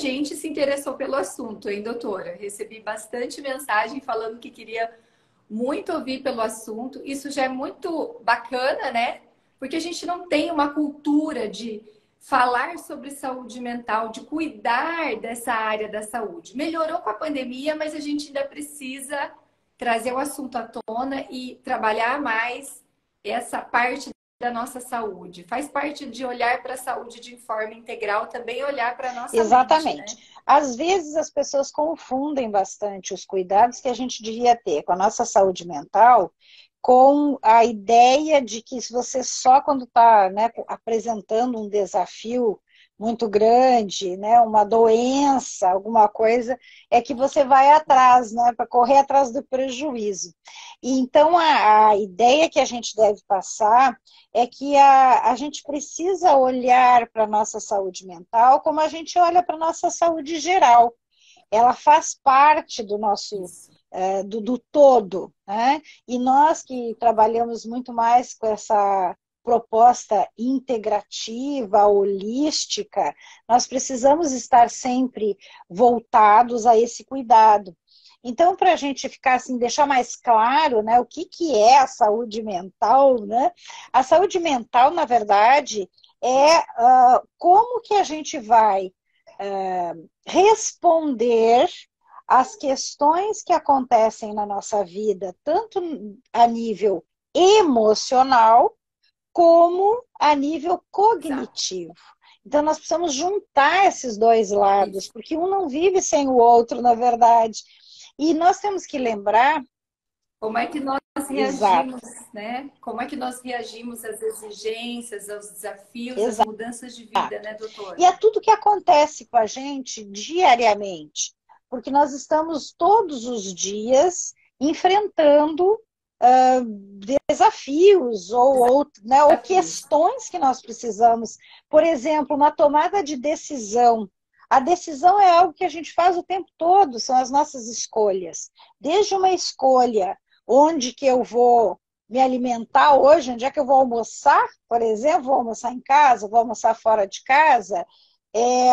gente se interessou pelo assunto, hein, doutora? Recebi bastante mensagem falando que queria muito ouvir pelo assunto. Isso já é muito bacana, né? Porque a gente não tem uma cultura de falar sobre saúde mental, de cuidar dessa área da saúde. Melhorou com a pandemia, mas a gente ainda precisa trazer o assunto à tona e trabalhar mais essa parte da nossa saúde. Faz parte de olhar para a saúde de forma integral, também olhar para a nossa mente, Exatamente. né? Às vezes as pessoas confundem bastante os cuidados que a gente devia ter com a nossa saúde mental com a ideia de que se você só quando está, né, apresentando um desafio muito grande, né, uma doença, alguma coisa, é que você vai atrás, né, para correr atrás do prejuízo. E então a ideia que a gente deve passar é que a gente precisa olhar para a nossa saúde mental como a gente olha para a nossa saúde geral. Ela faz parte do nosso Isso. do todo, né? E nós que trabalhamos muito mais com essa proposta integrativa, holística, nós precisamos estar sempre voltados a esse cuidado. Então, para a gente ficar assim, deixar mais claro, né, o que é a saúde mental, né? A saúde mental, na verdade, é como que a gente vai responder às questões que acontecem na nossa vida, tanto a nível emocional, como a nível Exato. cognitivo. Então, nós precisamos juntar esses dois lados, Isso. porque um não vive sem o outro, na verdade. E nós temos que lembrar, Como é que nós exato, reagimos, né? Como é que nós reagimos às exigências, aos desafios, às exato. mudanças de vida, né, E é doutora? tudo que acontece com a gente diariamente, porque nós estamos todos os dias enfrentando desafios né, ou Desafios. questões que nós precisamos. Por exemplo, uma tomada de decisão. A decisão é algo que a gente faz o tempo todo, são as nossas escolhas. Desde uma escolha, onde que eu vou me alimentar hoje, onde é que eu vou almoçar, por exemplo, vou almoçar em casa, vou almoçar fora de casa,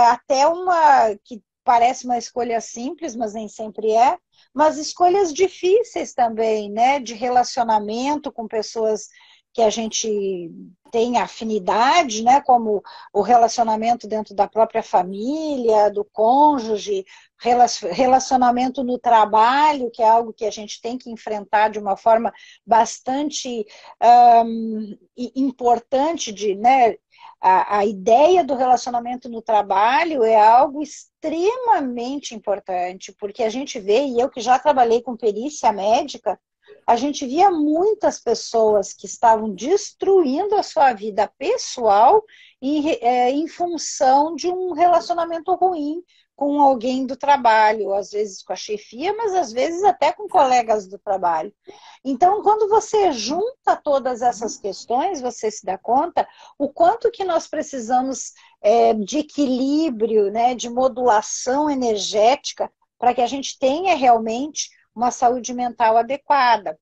até uma que parece uma escolha simples, mas nem sempre é, mas escolhas difíceis também, né, de relacionamento com pessoas que a gente tem afinidade, né, como o relacionamento dentro da própria família, do cônjuge, relacionamento no trabalho, que é algo que a gente tem que enfrentar de uma forma bastante importante, né, a ideia do relacionamento no trabalho é algo extremamente importante, porque a gente vê, e eu que já trabalhei com perícia médica, a gente via muitas pessoas que estavam destruindo a sua vida pessoal em função de um relacionamento ruim com alguém do trabalho, às vezes com a chefia, mas às vezes até com colegas do trabalho. Então, quando você junta todas essas questões, você se dá conta o quanto que nós precisamos de equilíbrio, né, de modulação energética, para que a gente tenha realmente uma saúde mental adequada.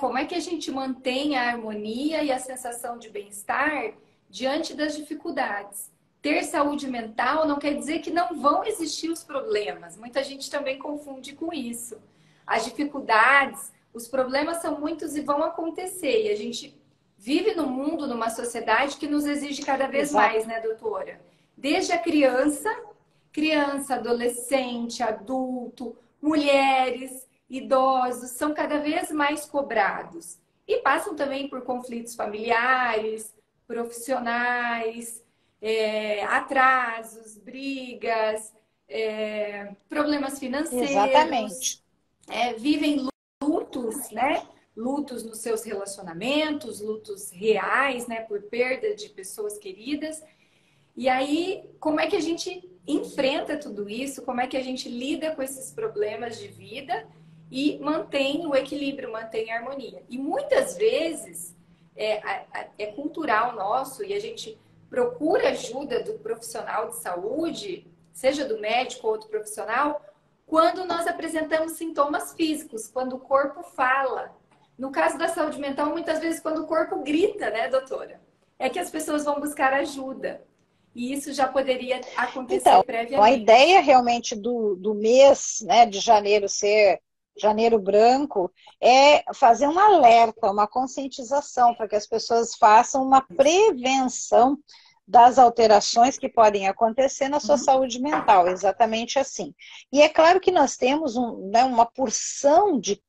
Como é que a gente mantém a harmonia e a sensação de bem-estar diante das dificuldades? Ter saúde mental não quer dizer que não vão existir os problemas. Muita gente também confunde com isso. As dificuldades, os problemas são muitos e vão acontecer. E a gente vive num mundo, numa sociedade que nos exige cada vez Exato. mais, né, doutora? Desde a criança, adolescente, adulto, mulheres, idosos, são cada vez mais cobrados. E passam também por conflitos familiares, profissionais, atrasos, brigas, problemas financeiros, Exatamente. vivem lutos, né? Lutos nos seus relacionamentos, lutos reais, né? Por perda de pessoas queridas. E aí, como é que a gente enfrenta tudo isso? Como é que a gente lida com esses problemas de vida e mantém o equilíbrio, mantém a harmonia? E muitas vezes é cultural nosso e a gente procura ajuda do profissional de saúde, seja do médico ou outro profissional, quando nós apresentamos sintomas físicos, quando o corpo fala. No caso da saúde mental, muitas vezes quando o corpo grita, né, doutora? É que as pessoas vão buscar ajuda. e isso já poderia acontecer Então, a previamente. ideia realmente do mês, né, de janeiro ser janeiro branco é fazer um alerta, uma conscientização para que as pessoas façam uma prevenção das alterações que podem acontecer na sua Uhum. saúde mental, exatamente assim. E é claro que nós temos né, uma porção de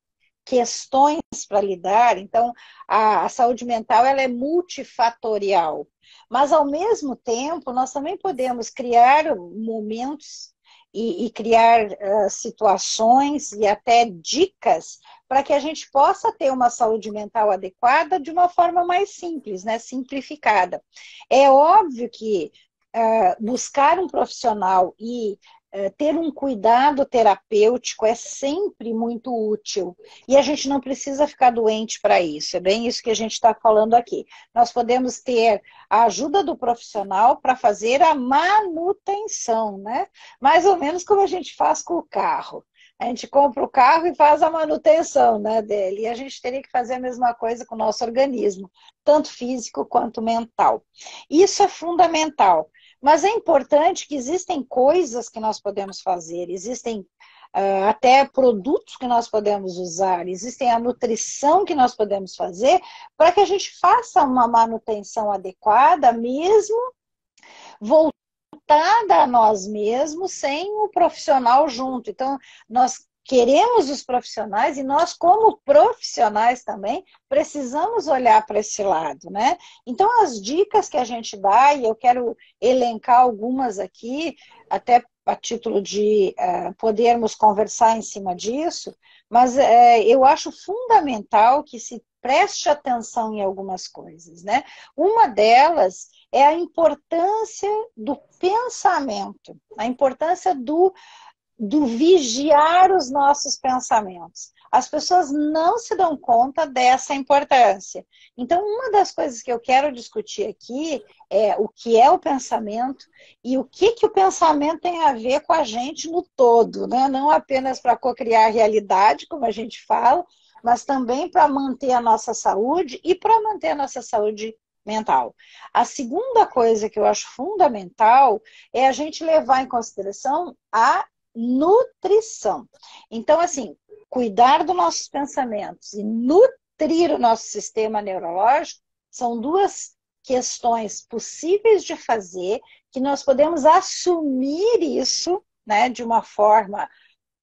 questões para lidar, então a saúde mental ela é multifatorial, mas ao mesmo tempo nós também podemos criar momentos e criar situações e até dicas para que a gente possa ter uma saúde mental adequada de uma forma mais simples, né, simplificada. É óbvio que buscar um profissional e ter um cuidado terapêutico é sempre muito útil. E a gente não precisa ficar doente para isso. É bem isso que a gente está falando aqui. Nós podemos ter a ajuda do profissional para fazer a manutenção, né? Mais ou menos como a gente faz com o carro. A gente compra o carro e faz a manutenção, né, dele. E a gente teria que fazer a mesma coisa com o nosso organismo, tanto físico quanto mental. Isso é fundamental. Mas é importante que existem coisas que nós podemos fazer, existem até produtos que nós podemos usar, existem a nutrição que nós podemos fazer para que a gente faça uma manutenção adequada, mesmo voltada a nós mesmos, sem o profissional junto. Então, nós queremos os profissionais e nós, como profissionais também, precisamos olhar para esse lado, né? Então, as dicas que a gente dá, e eu quero elencar algumas aqui, até a título de podermos conversar em cima disso, mas eu acho fundamental que se preste atenção em algumas coisas, né? Uma delas é a importância do pensamento, a importância do vigiar os nossos pensamentos. As pessoas não se dão conta dessa importância. Então, uma das coisas que eu quero discutir aqui é o que é o pensamento e o que o pensamento tem a ver com a gente no todo, né? Não apenas para cocriar a realidade, como a gente fala, mas também para manter a nossa saúde e para manter a nossa saúde mental. A segunda coisa que eu acho fundamental é a gente levar em consideração a nutrição. Então, assim, cuidar dos nossos pensamentos e nutrir o nosso sistema neurológico são duas questões possíveis de fazer, que nós podemos assumir isso, né, de uma forma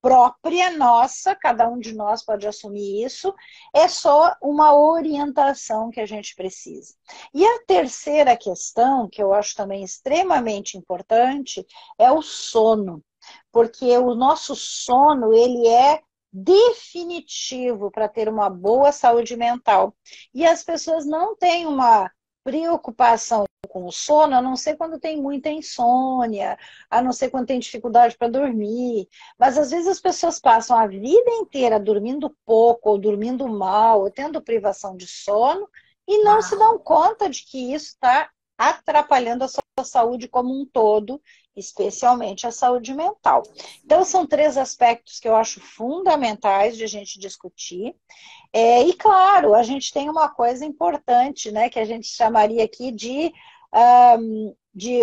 própria nossa, cada um de nós pode assumir isso, é só uma orientação que a gente precisa. E a terceira questão, que eu acho também extremamente importante, é o sono. Porque o nosso sono, ele é definitivo para ter uma boa saúde mental. E as pessoas não têm uma preocupação com o sono, a não ser quando tem muita insônia, a não ser quando tem dificuldade para dormir. Mas às vezes as pessoas passam a vida inteira dormindo pouco, ou dormindo mal, ou tendo privação de sono, e não se dão conta de que isso está atrapalhando a sua saúde como um todo, especialmente a saúde mental. Então, são três aspectos que eu acho fundamentais de a gente discutir. E, claro, a gente tem uma coisa importante, né, que a gente chamaria aqui de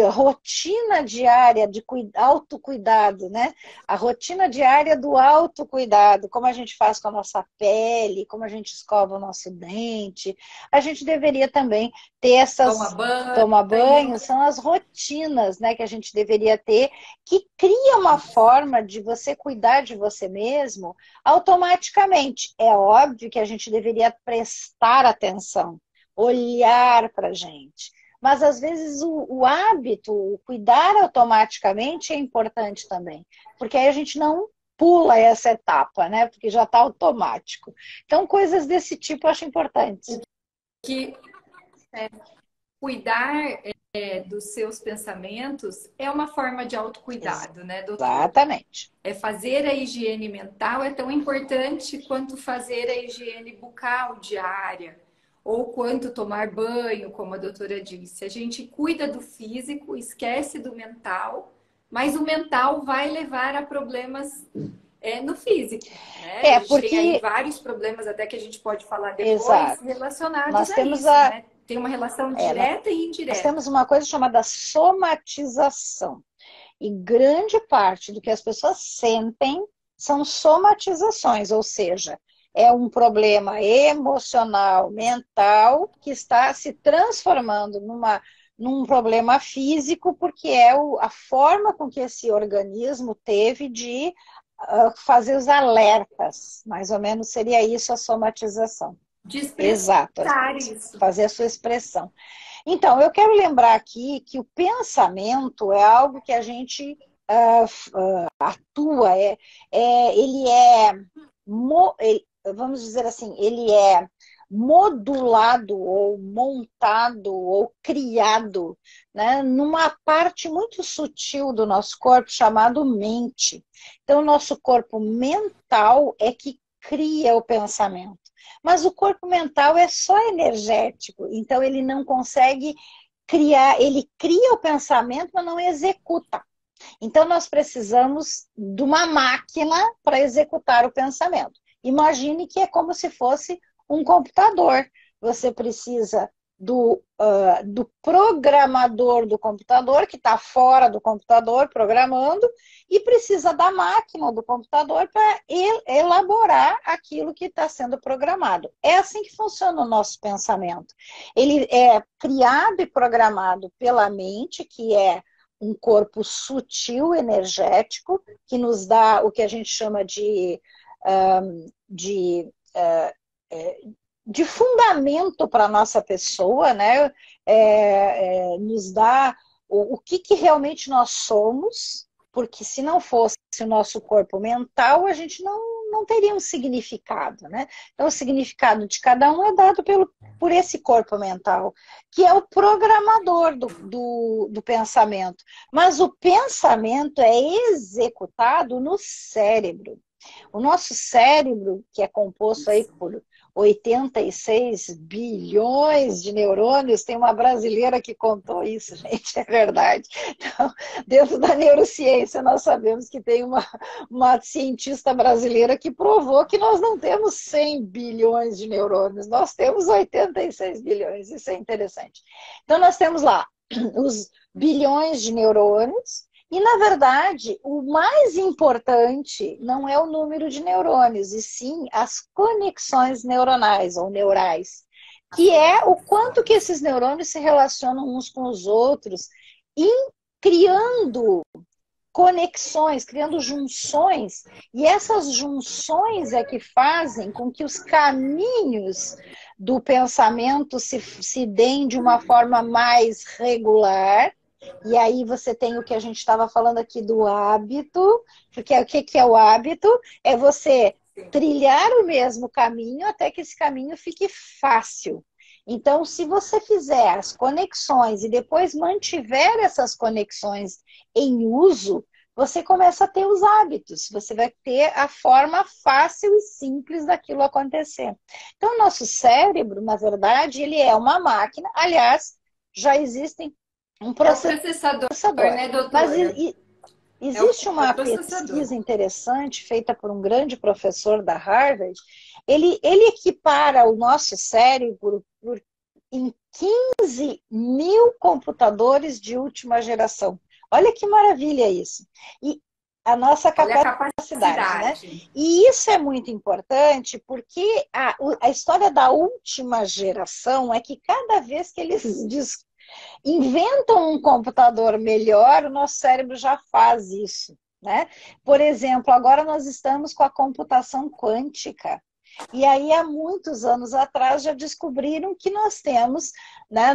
rotina diária de autocuidado, né? A rotina diária do autocuidado, como a gente faz com a nossa pele, como a gente escova o nosso dente. A gente deveria também ter essas... Toma banho, são as rotinas, né, que a gente deveria ter, que cria uma forma de você cuidar de você mesmo automaticamente. É óbvio que a gente deveria prestar atenção, olhar para a gente. Mas, às vezes, o hábito, o cuidar automaticamente é importante também. Porque aí a gente não pula essa etapa, né? Porque já está automático. Então, coisas desse tipo eu acho importantes. Cuidar dos seus pensamentos é uma forma de autocuidado, né, doutor? Exatamente. Fazer a higiene mental é tão importante quanto fazer a higiene bucal diária, ou quanto tomar banho, como a doutora disse. A gente cuida do físico, esquece do mental, mas o mental vai levar a problemas no físico, né? A gente porque... tem aí vários problemas, até que a gente pode falar depois, Exato. relacionados Nós a temos isso, né? Tem uma relação É, direta e nós indireta. temos uma coisa chamada somatização. E grande parte do que as pessoas sentem são somatizações, ou seja, é um problema emocional, mental, que está se transformando num problema físico, porque é a forma com que esse organismo teve de fazer os alertas. Mais ou menos seria isso a somatização. De Exato, expressar isso. fazer a sua expressão. Então, eu quero lembrar aqui que o pensamento é algo que a gente atua, vamos dizer assim, ele é modulado ou montado ou criado, né, numa parte muito sutil do nosso corpo chamado mente. Então, o nosso corpo mental é que cria o pensamento. Mas o corpo mental é só energético, então ele não consegue criar, ele cria o pensamento, mas não executa. Então nós precisamos de uma máquina para executar o pensamento. Imagine que é como se fosse um computador. Você precisa do programador do computador, que está fora do computador programando, e precisa da máquina do computador para elaborar aquilo que está sendo programado. É assim que funciona o nosso pensamento. Ele é criado e programado pela mente, que é um corpo sutil, energético, que nos dá o que a gente chama de fundamento para a nossa pessoa, né? Nos dá o que realmente nós somos, porque se não fosse o nosso corpo mental, a gente não teria um significado, né? Então, o significado de cada um é dado por esse corpo mental, que é o programador do pensamento. Mas o pensamento é executado no cérebro. O nosso cérebro, que é composto aí por 86 bilhões de neurônios, tem uma brasileira que contou isso, gente, é verdade. Então, dentro da neurociência, nós sabemos que tem uma cientista brasileira que provou que nós não temos 100 bilhões de neurônios, nós temos 86 bilhões, isso é interessante. Então, nós temos lá os bilhões de neurônios, e, na verdade, o mais importante não é o número de neurônios, e sim as conexões neuronais ou neurais, que é o quanto que esses neurônios se relacionam uns com os outros e criando conexões, criando junções, e essas junções é que fazem com que os caminhos do pensamento se deem de uma forma mais regular. E aí você tem o que a gente estava falando aqui do hábito, porque o que é o hábito? É você trilhar o mesmo caminho até que esse caminho fique fácil. Então, se você fizer as conexões e depois mantiver essas conexões em uso, você começa a ter os hábitos, você vai ter a forma fácil e simples daquilo acontecer. Então, o nosso cérebro, na verdade, ele é uma máquina, aliás, já existem um processador, né, doutora? Mas existe uma pesquisa interessante feita por um grande professor da Harvard. Ele equipara o nosso cérebro em 15 mil computadores de última geração. Olha que maravilha isso. E a nossa capacidade, né? E isso é muito importante porque a história da última geração é que cada vez que eles inventam um computador melhor, o nosso cérebro já faz isso, né? Por exemplo, agora nós estamos com a computação quântica. E aí, há muitos anos atrás, já descobriram que nós temos, né,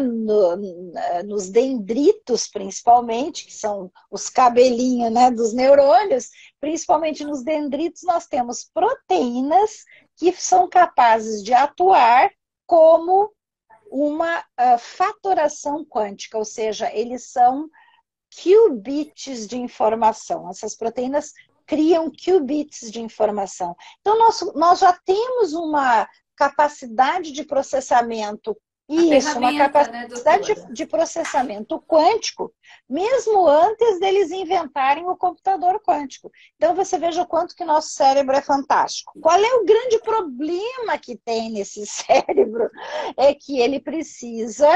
nos dendritos, principalmente, que são os cabelinhos, né, dos neurônios, principalmente nos dendritos, nós temos proteínas que são capazes de atuar como uma fatoração quântica, ou seja, eles são qubits de informação. Essas proteínas criam qubits de informação. Então, nós já temos uma capacidade de processamento A Isso, uma ferramenta, né, capacidade doutora? de processamento quântico, mesmo antes deles inventarem o computador quântico. Então, você veja o quanto que nosso cérebro é fantástico. Qual é o grande problema que tem nesse cérebro? É que ele precisa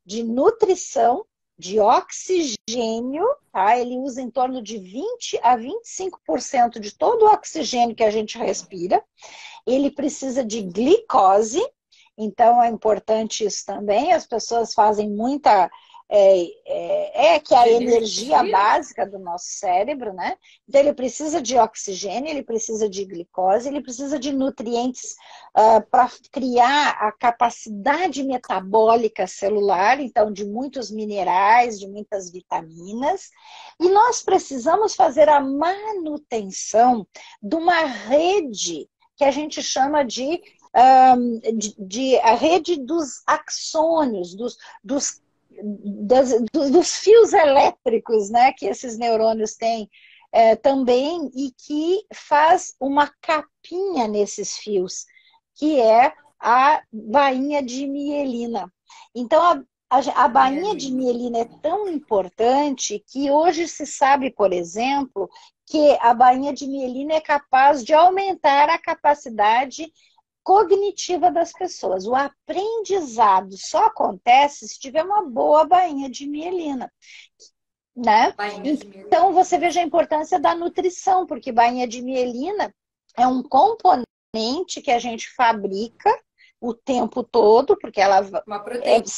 de nutrição, de oxigênio, tá? Ele usa em torno de 20 a 25% de todo o oxigênio que a gente respira. Ele precisa de glicose, então é importante isso também. As pessoas fazem muita. Que é a De energia energia? básica do nosso cérebro, né? Então ele precisa de oxigênio, ele precisa de glicose, ele precisa de nutrientes para criar a capacidade metabólica celular, então de muitos minerais, de muitas vitaminas. E nós precisamos fazer a manutenção de uma rede que a gente chama de a rede dos axônios, dos fios elétricos, né, que esses neurônios têm também, e que faz uma capinha nesses fios, que é a bainha de mielina. Então, a bainha de Mielina. mielina é tão importante que hoje se sabe, por exemplo, que a bainha de mielina é capaz de aumentar a capacidade cognitiva das pessoas. O aprendizado só acontece se tiver uma boa bainha de mielina, né? Bainha de Então, mielina. você veja a importância da nutrição, porque bainha de mielina é um componente que a gente fabrica o tempo todo, porque ela Uma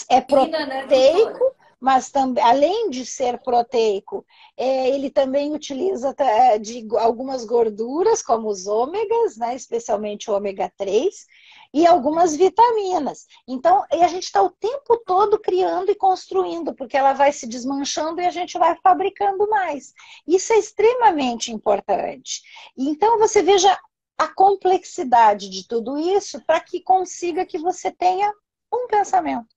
é proteína, né, proteico, doutora? mas também, além de ser proteico, ele também utiliza de algumas gorduras, como os ômegas, né, especialmente o ômega 3, e algumas vitaminas. Então, a gente está o tempo todo criando e construindo, porque ela vai se desmanchando e a gente vai fabricando mais. Isso é extremamente importante. Então, você veja a complexidade de tudo isso para que consiga que você tenha um pensamento.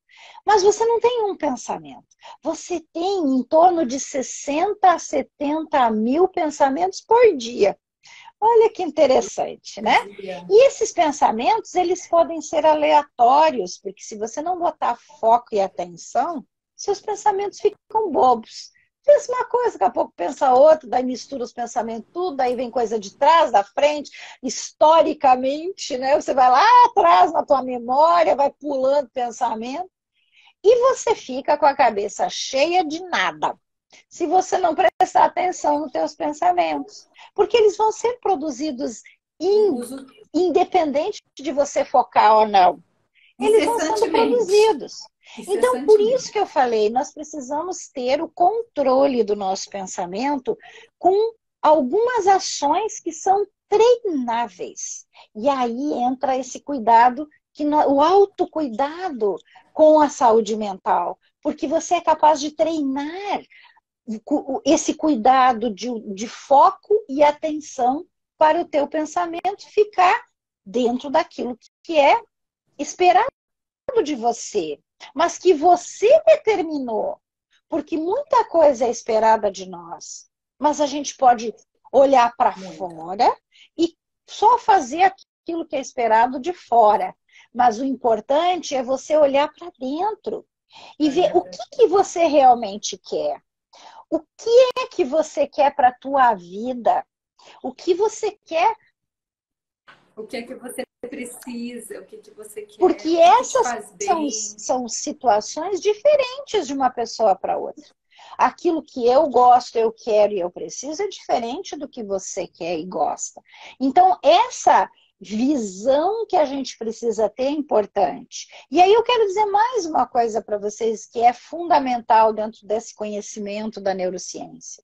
Mas você não tem um pensamento. Você tem em torno de 60 a 70 mil pensamentos por dia. Olha que interessante, né? E esses pensamentos, eles podem ser aleatórios, porque se você não botar foco e atenção, seus pensamentos ficam bobos. Pensa uma coisa, daqui a pouco pensa outra, daí mistura os pensamentos tudo, daí vem coisa de trás, da frente, historicamente, né? Você vai lá atrás na tua memória, vai pulando pensamento, e você fica com a cabeça cheia de nada, se você não prestar atenção nos teus pensamentos. Porque eles vão ser produzidos Uso independente de você focar ou não. Eles vão sendo incessantemente. produzidos. Então, por isso Incessantemente. que eu falei, nós precisamos ter o controle do nosso pensamento com algumas ações que são treináveis. E aí entra esse cuidado, o autocuidado com a saúde mental, porque você é capaz de treinar esse cuidado de foco e atenção para o teu pensamento ficar dentro daquilo que é esperado de você, mas que você determinou, porque muita coisa é esperada de nós, mas a gente pode olhar para fora e só fazer aquilo que é esperado de fora. Mas o importante é você olhar para dentro e ver o que você realmente quer. O que é que você quer para a tua vida? O que você quer? O que é que você precisa? O que é que você quer? Porque O que é que te essas faz bem? são situações diferentes de uma pessoa para outra. Aquilo que eu gosto, eu quero e eu preciso é diferente do que você quer e gosta. Então, essa visão que a gente precisa ter é importante. E aí eu quero dizer mais uma coisa para vocês que é fundamental dentro desse conhecimento da neurociência.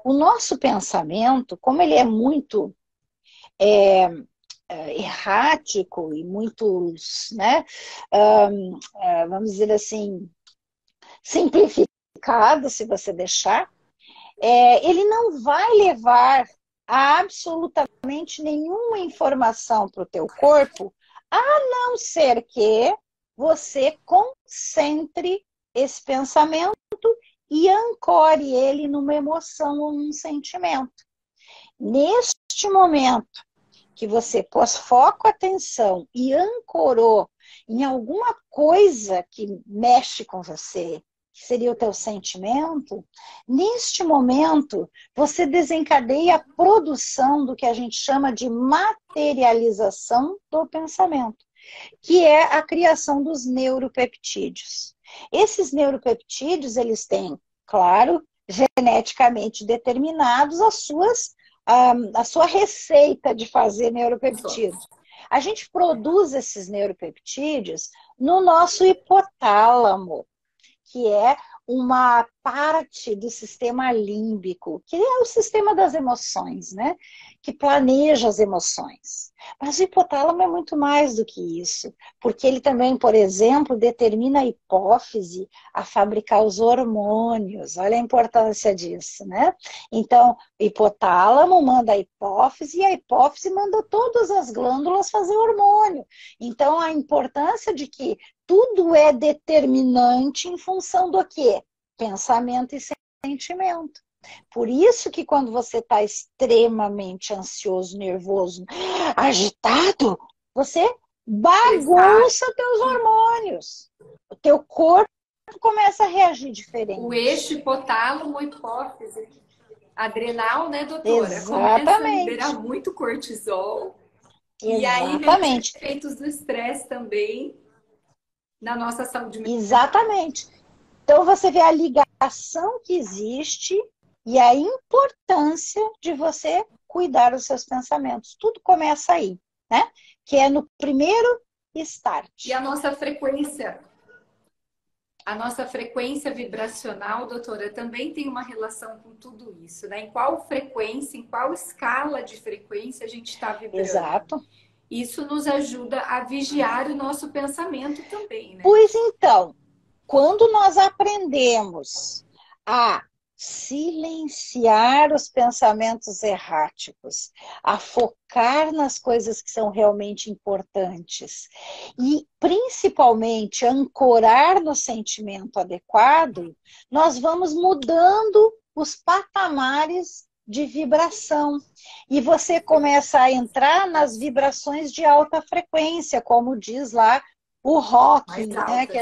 O nosso pensamento, como ele é muito errático e muito, né, vamos dizer assim, simplificado, se você deixar, ele não vai levar a absolutamente nenhuma informação para o teu corpo, a não ser que você concentre esse pensamento e ancore ele numa emoção ou num sentimento. Neste momento que você pôs foco, atenção e ancorou em alguma coisa que mexe com você, que seria o teu sentimento, neste momento você desencadeia a produção do que a gente chama de materialização do pensamento, que é a criação dos neuropeptídeos. Esses neuropeptídeos, eles têm, claro, geneticamente determinados a sua receita de fazer neuropeptídeos. A gente produz esses neuropeptídeos no nosso hipotálamo, que é uma parte do sistema límbico, que é o sistema das emoções, né? Que planeja as emoções. Mas o hipotálamo é muito mais do que isso, porque ele também, por exemplo, determina a hipófise a fabricar os hormônios. Olha a importância disso, né? Então, o hipotálamo manda a hipófise e a hipófise manda todas as glândulas fazer hormônio. Então, a importância de que tudo é determinante em função do quê? Pensamento e sentimento. Por isso que quando você está extremamente ansioso, nervoso, agitado, você bagunça teus hormônios. O teu corpo começa a reagir diferente. O eixo hipotálamo, hipófise, adrenal, né, doutora? Exatamente. Começa a liberar muito cortisol. Exatamente. E aí vem os efeitos do estresse também na nossa saúde mental. Exatamente. Então você vê a ligação que existe e a importância de você cuidar dos seus pensamentos. Tudo começa aí, né? Que é no primeiro start. E a nossa frequência vibracional, doutora, também tem uma relação com tudo isso, né? Em qual frequência, em qual escala de frequência a gente está vibrando. Exato. Isso nos ajuda a vigiar o nosso pensamento também, né? Pois então, quando nós aprendemos a silenciar os pensamentos erráticos, a focar nas coisas que são realmente importantes e, principalmente, ancorar no sentimento adequado, nós vamos mudando os patamares de vibração. E você começa a entrar nas vibrações de alta frequência, como diz lá o Hawking, né? Que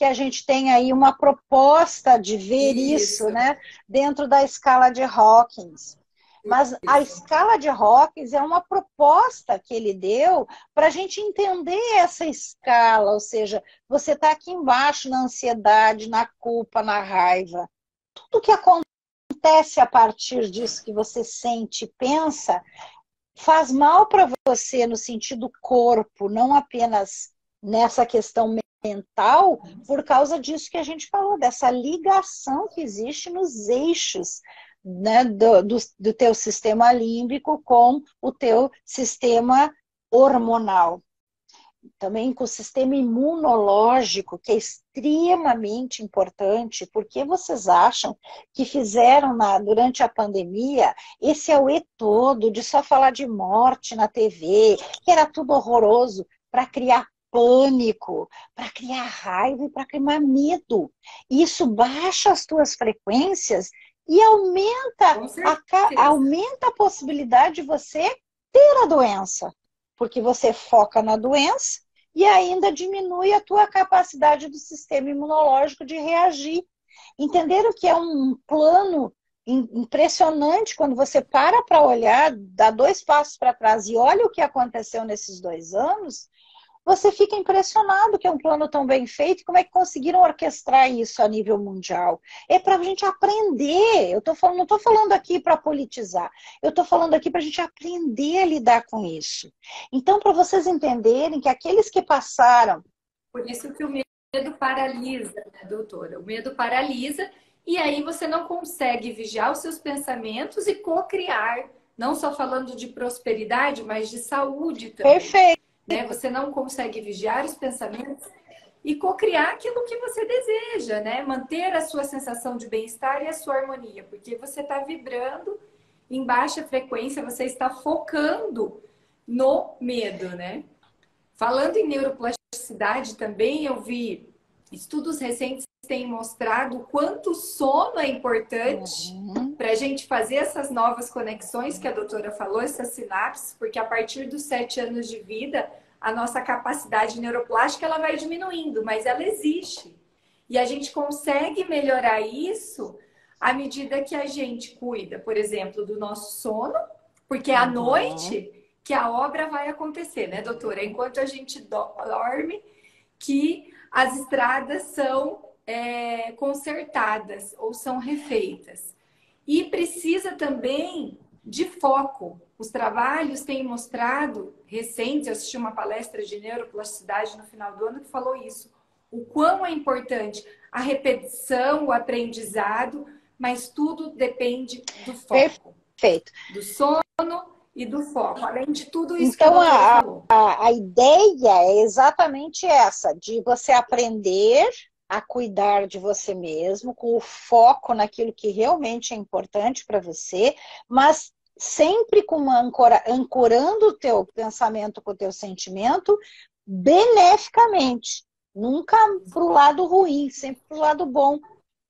a gente tem aí uma proposta de ver isso, né? Dentro da escala de Hawkins. Mas a escala de Hawkins é uma proposta que ele deu para a gente entender essa escala, ou seja, você está aqui embaixo na ansiedade, na culpa, na raiva. Tudo que acontece a partir disso que você sente e pensa faz mal para você no sentido corpo, não apenas nessa questão mental, por causa disso que a gente falou, dessa ligação que existe nos eixos, né, do teu sistema límbico com o teu sistema hormonal. Também com o sistema imunológico, que é extremamente importante, porque vocês acham que fizeram durante a pandemia esse auê todo de só falar de morte na TV, que era tudo horroroso, para criar pânico, para criar raiva e para criar medo. Isso baixa as tuas frequências e aumenta a possibilidade de você ter a doença. Porque você foca na doença e ainda diminui a tua capacidade do sistema imunológico de reagir. Entenderam que é um plano impressionante quando você para olhar, dá 2 passos para trás e olha o que aconteceu nesses 2 anos, você fica impressionado que é um plano tão bem feito, como é que conseguiram orquestrar isso a nível mundial. É para a gente aprender, não estou falando aqui para politizar, eu estou falando aqui para a gente aprender a lidar com isso. Então, para vocês entenderem que aqueles que passaram... Por isso que o medo paralisa, né, doutora? O medo paralisa e aí você não consegue vigiar os seus pensamentos e co-criar, não só falando de prosperidade, mas de saúde também. Perfeito. Né? Você não consegue vigiar os pensamentos e co-criar aquilo que você deseja, né? Manter a sua sensação de bem-estar e a sua harmonia, porque você está vibrando em baixa frequência, você está focando no medo, né? Falando em neuroplasticidade também, eu vi estudos recentes têm mostrado o quanto o sono é importante para a gente fazer essas novas conexões que a doutora falou, essas sinapses, porque a partir dos 7 anos de vida, a nossa capacidade neuroplástica ela vai diminuindo, mas ela existe. E a gente consegue melhorar isso à medida que a gente cuida, por exemplo, do nosso sono, porque é à noite que a obra vai acontecer, né, doutora? Enquanto a gente dorme, que as estradas são consertadas ou são refeitas. E precisa também de foco. Os trabalhos têm mostrado, recentes, eu assisti uma palestra de neuroplasticidade no final do ano que falou isso, o quão é importante a repetição, o aprendizado, mas tudo depende do foco. Perfeito. Do sono e do foco. Além de tudo isso então, que a doutora falou. A ideia é exatamente essa, de você aprender a cuidar de você mesmo, com o foco naquilo que realmente é importante para você, mas sempre com uma ancorando o teu pensamento com o teu sentimento beneficamente. Nunca para o lado ruim, sempre para o lado bom.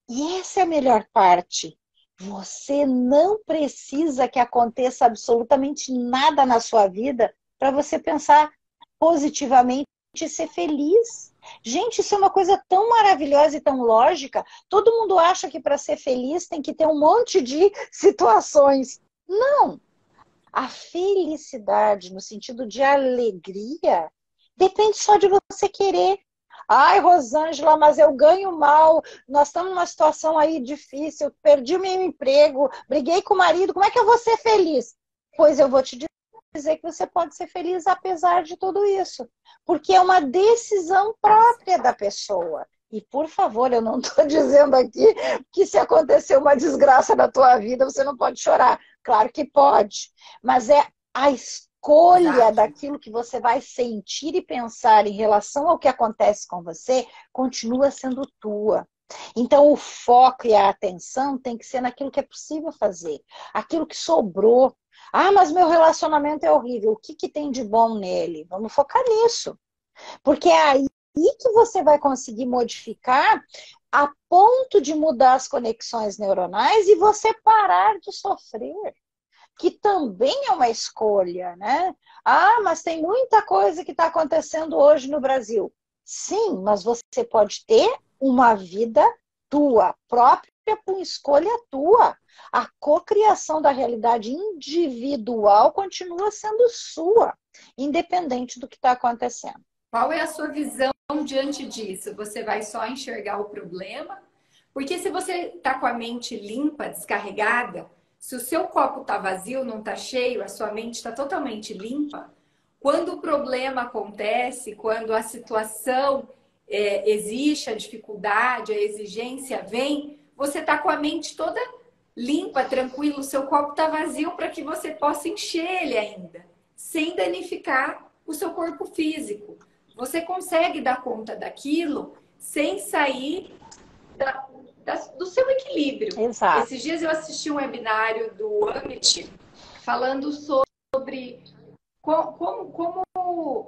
E essa é a melhor parte. Você não precisa que aconteça absolutamente nada na sua vida para você pensar positivamente e ser feliz. Gente, isso é uma coisa tão maravilhosa e tão lógica. Todo mundo acha que para ser feliz tem que ter um monte de situações. Não! A felicidade, no sentido de alegria, depende só de você querer. Ai, Rosângela, mas eu ganho mal, nós estamos numa situação aí difícil, perdi o meu emprego, briguei com o marido, como é que eu vou ser feliz? Pois eu vou te dizer que você pode ser feliz apesar de tudo isso, porque é uma decisão própria da pessoa. E, por favor, eu não estou dizendo aqui que se acontecer uma desgraça na tua vida, você não pode chorar. Claro que pode, mas é a escolha daquilo que você vai sentir e pensar em relação ao que acontece com você, continua sendo tua. Então, o foco e a atenção tem que ser naquilo que é possível fazer, aquilo que sobrou. Ah, mas meu relacionamento é horrível, o que tem de bom nele? Vamos focar nisso. Porque é aí que você vai conseguir modificar a ponto de mudar as conexões neuronais e você parar de sofrer. Que também é uma escolha, né? Ah, mas tem muita coisa que está acontecendo hoje no Brasil. Sim, mas você pode ter uma vida tua, própria, com escolha tua. A cocriação da realidade individual continua sendo sua, independente do que está acontecendo. Qual é a sua visão diante disso? Você vai só enxergar o problema? Porque se você está com a mente limpa, descarregada, se o seu copo está vazio, não está cheio, a sua mente está totalmente limpa, quando o problema acontece, quando a situação existe, a dificuldade, a exigência vem, você está com a mente toda limpa, tranquila, o seu copo está vazio para que você possa encher ele ainda, sem danificar o seu corpo físico. Você consegue dar conta daquilo sem sair do seu equilíbrio. Exato. Esses dias eu assisti um webinário do Amit falando sobre como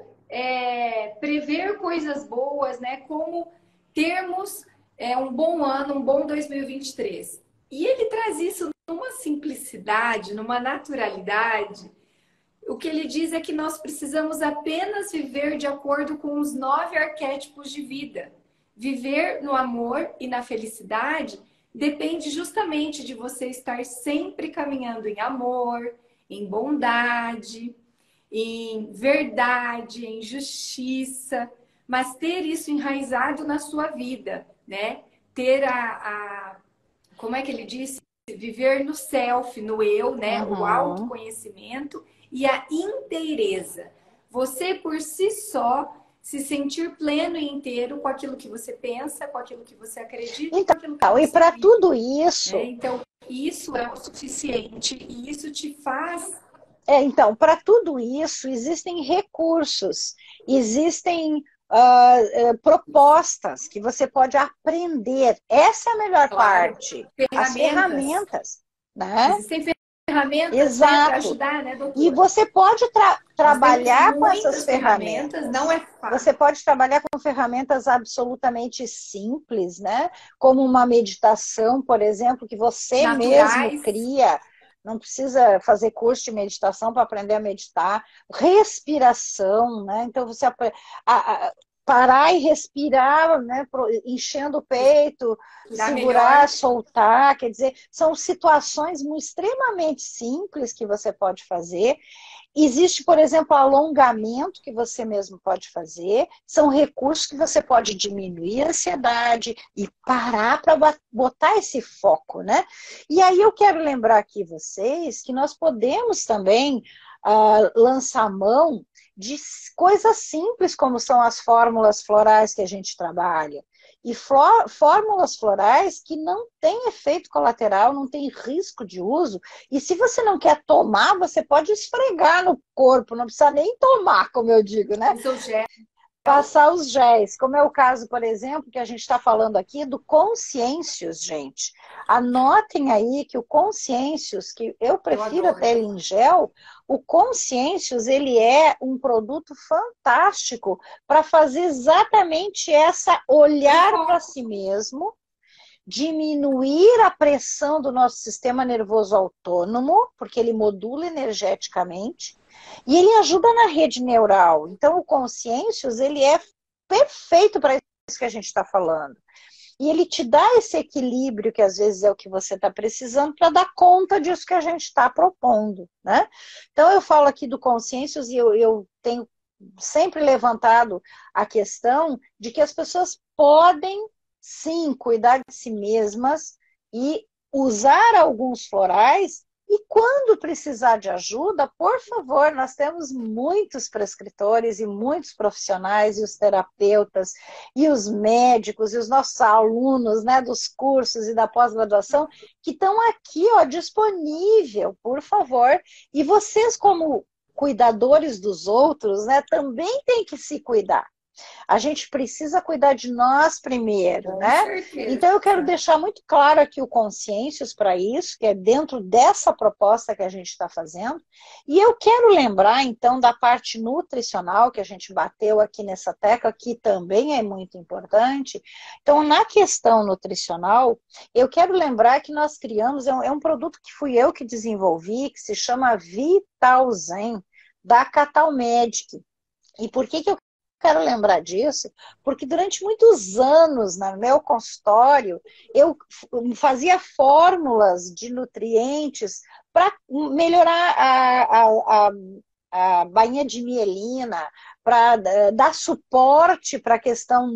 prever coisas boas, né? Como termos um bom ano, um bom 2023. E ele traz isso numa simplicidade, numa naturalidade. O que ele diz é que nós precisamos apenas viver de acordo com os 9 arquétipos de vida. Viver no amor e na felicidade depende justamente de você estar sempre caminhando em amor, em bondade, em verdade, em justiça, mas ter isso enraizado na sua vida, né? Ter como é que ele disse? Viver no self, no eu, né? O autoconhecimento e a inteireza. Você por si só se sentir pleno e inteiro com aquilo que você pensa, com aquilo que você acredita. Então, e para tudo isso... Então, isso é o suficiente e isso te faz... Então, para tudo isso, existem recursos, existem propostas que você pode aprender. Essa é a melhor parte. As ferramentas. Né? Existem ferramentas, exato, né, para ajudar, né, doutora? E você pode trabalhar com essas ferramentas. Não é fácil. Você pode trabalhar com ferramentas absolutamente simples, né? Como uma meditação, por exemplo, que você mesmo cria, não precisa fazer curso de meditação para aprender a meditar. Respiração, né? Então, você parar e respirar, né? Enchendo o peito, segurar, soltar. Quer dizer, são situações extremamente simples que você pode fazer. Existe, por exemplo, alongamento que você mesmo pode fazer. São recursos que você pode diminuir a ansiedade e parar para botar esse foco, né? E aí eu quero lembrar aqui vocês que nós podemos também lançar mão de coisas simples como são as fórmulas florais que a gente trabalha. E fórmulas florais que não têm efeito colateral, não tem risco de uso. E se você não quer tomar, você pode esfregar no corpo, não precisa nem tomar, como eu digo, né? Passar os géis, como é o caso, por exemplo, que a gente está falando aqui do Consciêncios, gente. Anotem aí que o Consciêncios, que eu prefiro até ele em gel, o Consciêncios, ele é um produto fantástico para fazer exatamente essa olhar para si mesmo, diminuir a pressão do nosso sistema nervoso autônomo, porque ele modula energeticamente, e ele ajuda na rede neural. Então, o Consciêncios, ele é perfeito para isso que a gente está falando. E ele te dá esse equilíbrio, que às vezes é o que você está precisando, para dar conta disso que a gente está propondo, né? Então, eu falo aqui do Consciêncios e eu tenho sempre levantado a questão de que as pessoas podem, sim, cuidar de si mesmas e usar alguns florais. E quando precisar de ajuda, por favor, nós temos muitos prescritores e muitos profissionais, e os terapeutas, e os médicos, e os nossos alunos, né, dos cursos e da pós-graduação, que estão aqui, ó, disponível, por favor. E vocês, como cuidadores dos outros, né, também têm que se cuidar. A gente precisa cuidar de nós primeiro, né? Certeza. Então eu quero deixar muito claro aqui o Consciêncios para isso, que é dentro dessa proposta que a gente está fazendo. E eu quero lembrar, então, da parte nutricional, que a gente bateu aqui nessa tecla, que também é muito importante. Então, na questão nutricional, eu quero lembrar que nós criamos, é um produto que fui eu que desenvolvi, que se chama Vital Zen, da Catal Medic. E por que eu quero lembrar disso? Porque durante muitos anos, no meu consultório, eu fazia fórmulas de nutrientes para melhorar a bainha de mielina, para dar suporte para a questão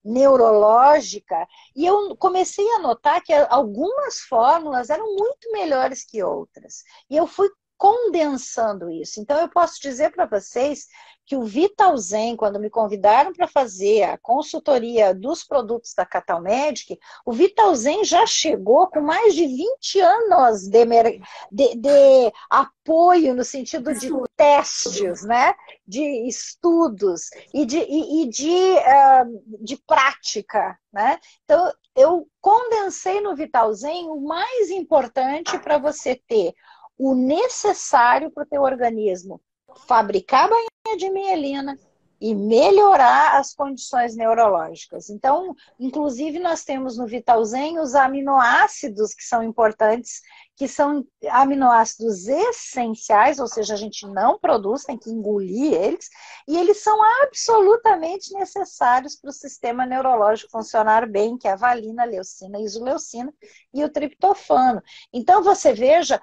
neurológica. E eu comecei a notar que algumas fórmulas eram muito melhores que outras. E eu fui condensando isso. Então, eu posso dizer para vocês que o Vital Zen, quando me convidaram para fazer a consultoria dos produtos da Catal Medic, o Vital Zen já chegou com mais de 20 anos de apoio no sentido de testes, né? De estudos e de prática, né? Então, eu condensei no Vital Zen o mais importante para você ter o necessário para o teu organismo fabricar a bainha de mielina e melhorar as condições neurológicas. Então, inclusive, nós temos no Vital Zen os aminoácidos que são importantes, que são aminoácidos essenciais, ou seja, a gente não produz, tem que engolir eles, e eles são absolutamente necessários para o sistema neurológico funcionar bem, que é a valina, a leucina, a isoleucina e o triptofano. Então, você veja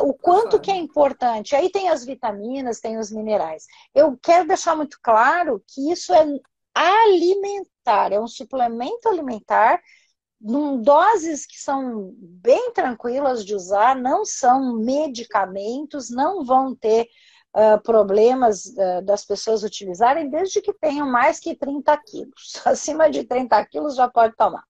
o quanto que é importante. Aí tem as vitaminas, tem os minerais. Eu quero deixar muito claro que isso é alimentar, é um suplemento alimentar, em doses que são bem tranquilas de usar, não são medicamentos, não vão ter problemas das pessoas utilizarem, desde que tenham mais que 30 quilos. Acima de 30 quilos já pode tomar.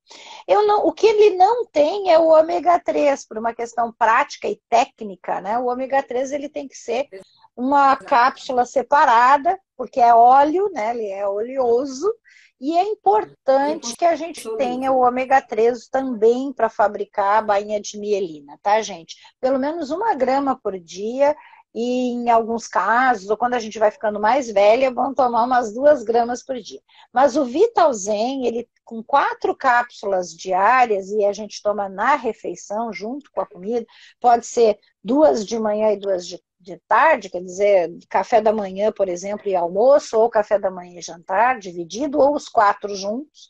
O que ele não tem é o ômega 3, por uma questão prática e técnica, né? O ômega 3 ele tem que ser uma cápsula separada, porque é óleo, né? Ele é oleoso, e é importante que a gente tenha o ômega 3 também para fabricar a bainha de mielina, tá, gente? Pelo menos 1 grama por dia. E em alguns casos, ou quando a gente vai ficando mais velha, vão tomar umas 2 gramas por dia. Mas o Vital Zen, ele com 4 cápsulas diárias, e a gente toma na refeição, junto com a comida, pode ser 2 de manhã e 2 de tarde, quer dizer, café da manhã, por exemplo, e almoço, ou café da manhã e jantar, dividido, ou os 4 juntos,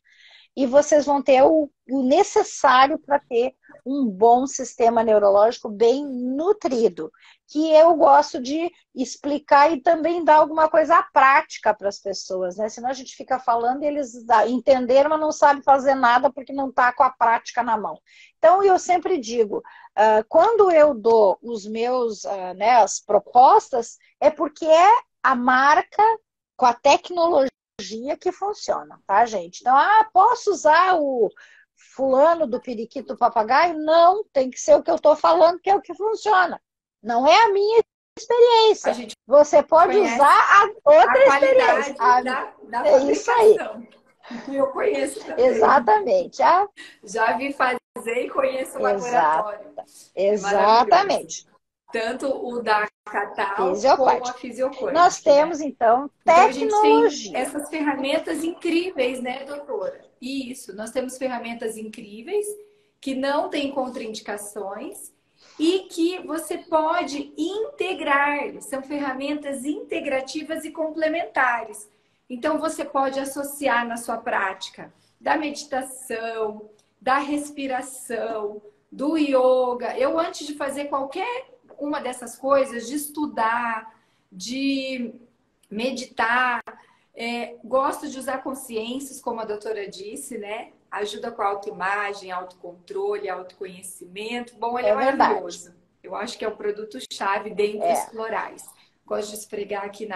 e vocês vão ter o necessário para ter um bom sistema neurológico bem nutrido, que eu gosto de explicar e também dar alguma coisa prática para as pessoas, né? Senão a gente fica falando e eles entenderam, mas não sabem fazer nada porque não está com a prática na mão. Então, eu sempre digo, quando eu dou os meus, né, as propostas, é porque é a marca com a tecnologia que funciona, tá, gente? Então, posso usar o fulano do periquito papagaio? Não, tem que ser o que eu estou falando, que é o que funciona. Não é a minha experiência. Você pode usar a outra experiência. Da é isso aí. Eu conheço também. Exatamente. Já vi fazer e conheço o laboratório. Exatamente. Tanto o da Catal como a Fisioquant. Nós temos, então, tecnologia. Então, a gente tem essas ferramentas incríveis, né, doutora? Isso, nós temos ferramentas incríveis que não têm contraindicações e que você pode integrar. São ferramentas integrativas e complementares. Então, você pode associar na sua prática da meditação, da respiração, do yoga. Eu, antes de fazer qualquer uma dessas coisas, de estudar, de meditar, gosto de usar consciências, como a doutora disse, né? Ajuda com a autoimagem, autocontrole, autoconhecimento. Bom, ele é maravilhoso. Verdade. Eu acho que é um produto-chave dentre os florais. Gosto de esfregar aqui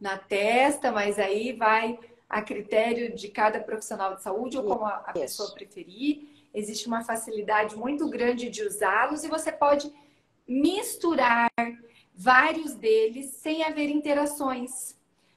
na testa, mas aí vai a critério de cada profissional de saúde ou como a pessoa preferir. Existe uma facilidade muito grande de usá-los e você pode misturar vários deles sem haver interações.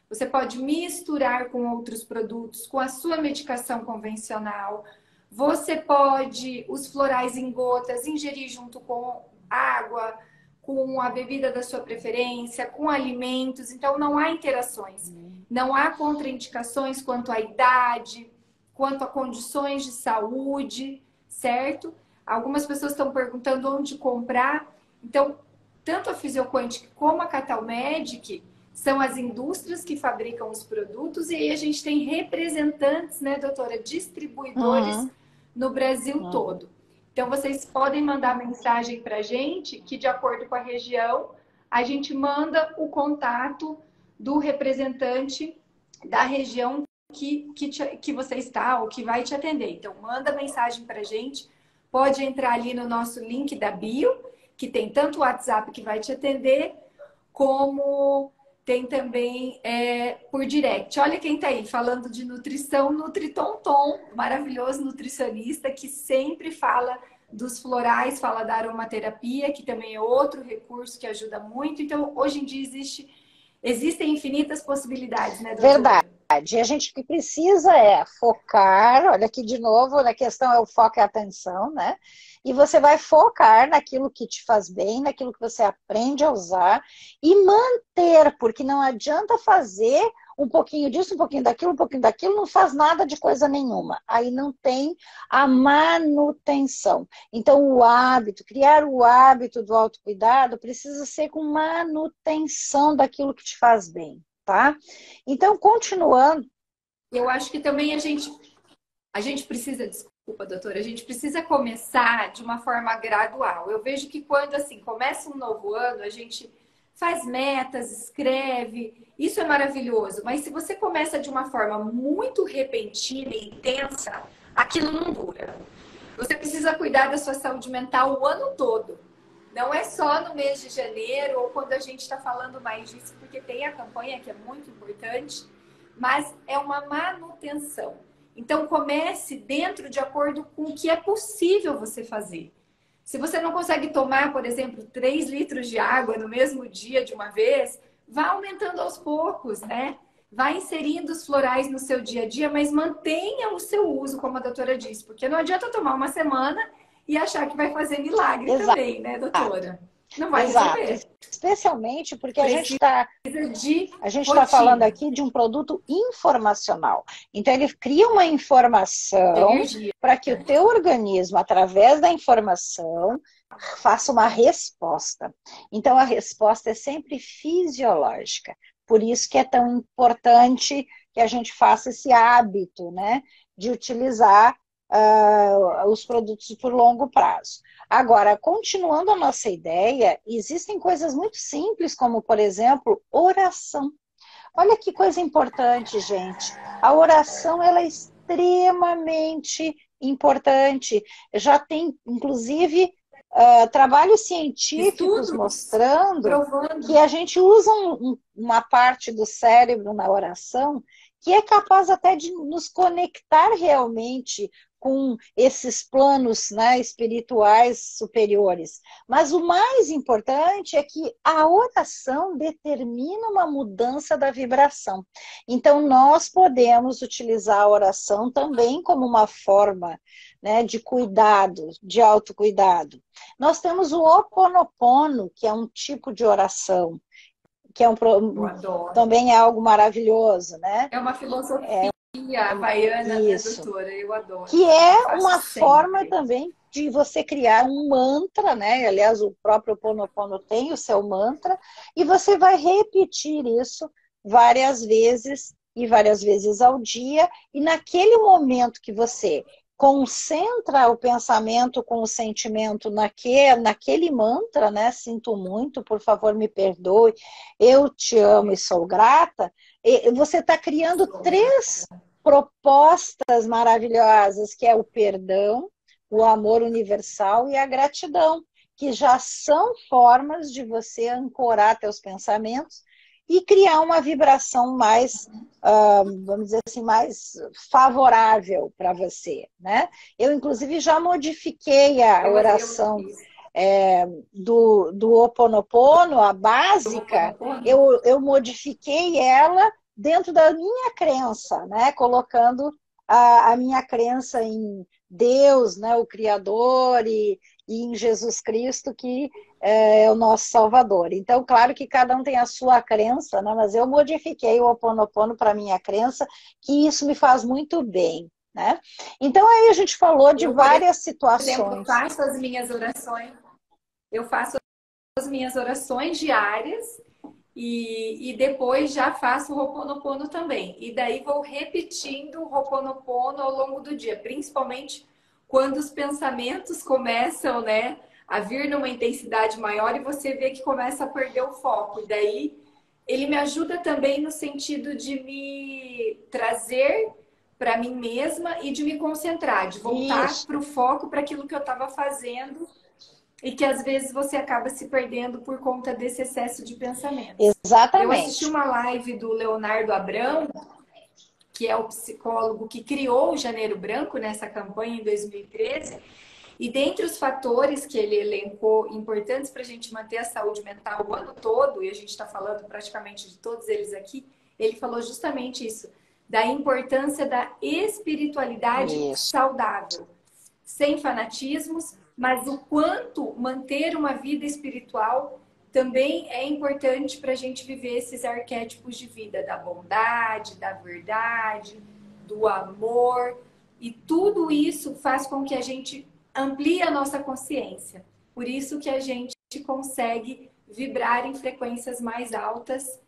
Você pode misturar com outros produtos, com a sua medicação convencional. Você pode, os florais em gotas, ingerir junto com água, com a bebida da sua preferência, com alimentos. Então, não há interações. Não há contraindicações quanto à idade, quanto a condições de saúde, certo? Algumas pessoas estão perguntando onde comprar. Então, tanto a Fisioquant como a Catalmedic são as indústrias que fabricam os produtos e aí a gente tem representantes, né, doutora, distribuidores no Brasil todo. Então, vocês podem mandar mensagem para a gente que, de acordo com a região, a gente manda o contato do representante da região que você está ou que vai te atender. Então, manda mensagem para a gente. Pode entrar ali no nosso link da bio, que tem tanto o WhatsApp que vai te atender, como tem também por direct. Olha quem está aí falando de nutrição, Nutritonton, maravilhoso nutricionista, que sempre fala dos florais, fala da aromaterapia, que também é outro recurso que ajuda muito. Então, hoje em dia existem infinitas possibilidades, né, doutora? Verdade. A gente que precisa focar, olha aqui de novo, a questão é o foco e a atenção, né? E você vai focar naquilo que te faz bem, naquilo que você aprende a usar e manter, porque não adianta fazer um pouquinho disso, um pouquinho daquilo, não faz nada de coisa nenhuma. Aí não tem a manutenção. Então, o hábito, criar o hábito do autocuidado precisa ser com manutenção daquilo que te faz bem, tá? Então, continuando. Eu acho que também a gente precisa, desculpa, doutora, a gente precisa começar de uma forma gradual. Eu vejo que quando, assim, começa um novo ano, a gente faz metas, escreve, isso é maravilhoso. Mas se você começa de uma forma muito repentina e intensa, aquilo não dura. Você precisa cuidar da sua saúde mental o ano todo. Não é só no mês de janeiro ou quando a gente está falando mais disso, porque tem a campanha que é muito importante, mas é uma manutenção. Então, comece dentro de acordo com o que é possível você fazer. Se você não consegue tomar, por exemplo, 3 litros de água no mesmo dia de uma vez, vá aumentando aos poucos, né? Vá inserindo os florais no seu dia a dia, mas mantenha o seu uso, como a doutora disse, porque não adianta tomar uma semana e achar que vai fazer milagre também, né, doutora? não vai Exato. resolver. Especialmente porque Precisa de a gente está falando rotina, aqui de um produto informacional. Então, ele cria uma informação energia. para que o teu organismo, através da informação, faça uma resposta. Então, a resposta é sempre fisiológica. Por isso que é tão importante que a gente faça esse hábito, né, de utilizar os produtos por longo prazo. Agora, continuando a nossa ideia, existem coisas muito simples, como, por exemplo, oração. Olha que coisa importante, gente. A oração, ela é extremamente importante. Já tem, inclusive, trabalhos científicos Estudos mostrando que provando. a gente usa uma parte do cérebro na oração que é capaz até de nos conectar realmente com esses planos, né, espirituais superiores. Mas o mais importante é que a oração determina uma mudança da vibração. Então, nós podemos utilizar a oração também como uma forma, né, de cuidado, de autocuidado. Nós temos o Ho Oponopono, que é um tipo de oração, que é Eu adoro. também é algo maravilhoso, né? É uma filosofia havaiana, né, Isso. doutora? Eu adoro Que também, é faço uma forma sempre. também de você criar um mantra, né? Aliás, o próprio Ho Oponopono tem o seu mantra, e você vai repetir isso várias vezes e várias vezes ao dia, e naquele momento que você concentra o pensamento com o sentimento naquele mantra, né? Sinto muito, por favor, me perdoe, eu te amo e sou grata, e você está criando três propostas maravilhosas, que é o perdão, o amor universal e a gratidão, que já são formas de você ancorar teus pensamentos e criar uma vibração mais, vamos dizer assim, mais favorável para você, né? Eu, inclusive, já modifiquei a oração do Ho Oponopono, a básica, eu modifiquei ela dentro da minha crença, né? Colocando a minha crença em Deus, né? O Criador, e em Jesus Cristo, que é o nosso Salvador. Então, claro que cada um tem a sua crença, né? Mas eu modifiquei o Ho Oponopono para a minha crença, que isso me faz muito bem, né? Então, aí a gente falou de Eu, por várias exemplo, situações. faço as minhas orações. Eu faço as minhas orações diárias e depois já faço o Ho'oponopono também. E daí vou repetindo o Ho'oponopono ao longo do dia, principalmente quando os pensamentos começam, né, a vir numa intensidade maior e você vê que começa a perder o foco. E daí ele me ajuda também no sentido de me trazer para mim mesma e de me concentrar, de voltar Isso, para o foco, para aquilo que eu estava fazendo e que às vezes você acaba se perdendo por conta desse excesso de pensamentos. Eu assisti exatamente. uma live do Leonardo Abrão, que é o psicólogo que criou o Janeiro Branco nessa campanha em 2013, e dentre os fatores que ele elencou importantes para a gente manter a saúde mental o ano todo, e a gente está falando praticamente de todos eles aqui, ele falou justamente isso, da importância da espiritualidade Isso. saudável, sem fanatismos, mas o quanto manter uma vida espiritual também é importante para a gente viver esses arquétipos de vida, da bondade, da verdade, do amor. E tudo isso faz com que a gente amplie a nossa consciência. Por isso que a gente consegue vibrar em frequências mais altas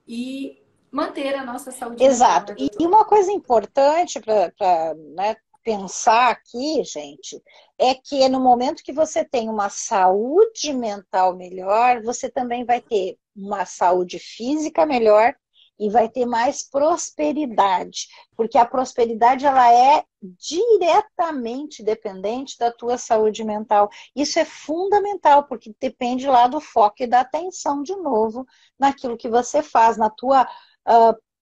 e manter a nossa saúde mental, Exato. né, E doutora? uma coisa importante para né, pensar aqui, gente, é que no momento que você tem uma saúde mental melhor, você também vai ter uma saúde física melhor e vai ter mais prosperidade, porque a prosperidade ela é diretamente dependente da tua saúde mental. Isso é fundamental, porque depende lá do foco e da atenção de novo naquilo que você faz, na tua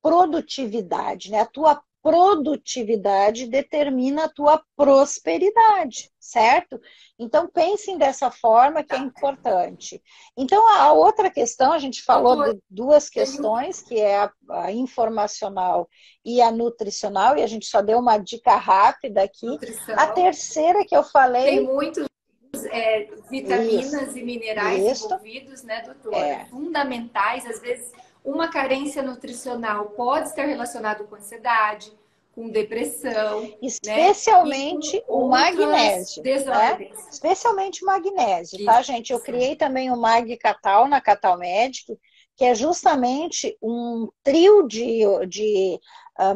produtividade, né? A tua produtividade determina a tua prosperidade, certo? Então pensem dessa forma que é importante. Então a outra questão, a gente falou Doutora, de duas e o questões, que é a informacional e a nutricional, e a gente só deu uma dica rápida aqui. A nutrição terceira que eu tem falei, muitos vitaminas Isso. e minerais Isso. envolvidos, né, doutora? Fundamentais. Às vezes, uma carência nutricional pode estar relacionado com ansiedade, com depressão, né? E com Especialmente o outras magnésio, né? desordens. Especialmente o magnésio, tá, Isso. gente? Eu criei também o Mag Catal na Catal Medic, que é justamente um trio de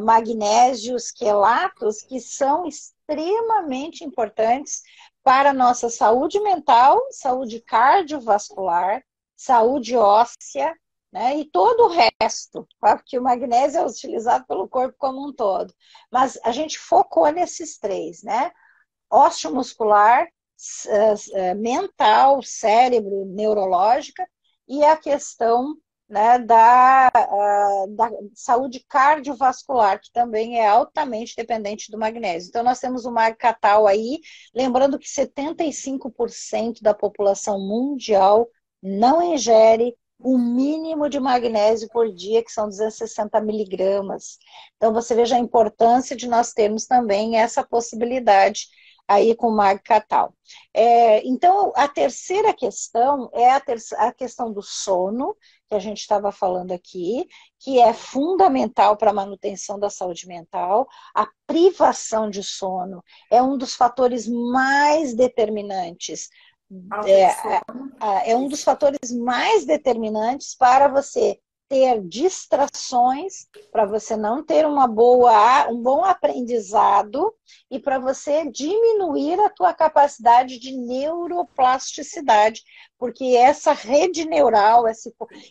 magnésios quelatos que são extremamente importantes para a nossa saúde mental, saúde cardiovascular, saúde óssea, né? E todo o resto, tá? Porque o magnésio é utilizado pelo corpo como um todo. Mas a gente focou nesses três, né? Osteomuscular, mental, cérebro, neurológica, e a questão, né, da saúde cardiovascular, que também é altamente dependente do magnésio. Então, nós temos o Mag-Catal aí, lembrando que 75% da população mundial não ingere o mínimo de magnésio por dia, que são 260 miligramas. Então, você veja a importância de nós termos também essa possibilidade aí com o Mag-Catal. Então, a terceira questão é a questão do sono, que a gente estava falando aqui, que é fundamental para a manutenção da saúde mental. A privação de sono é um dos fatores mais determinantes. É um dos fatores mais determinantes para você ter distrações, para você não ter um bom aprendizado e para você diminuir a tua capacidade de neuroplasticidade, porque essa rede neural,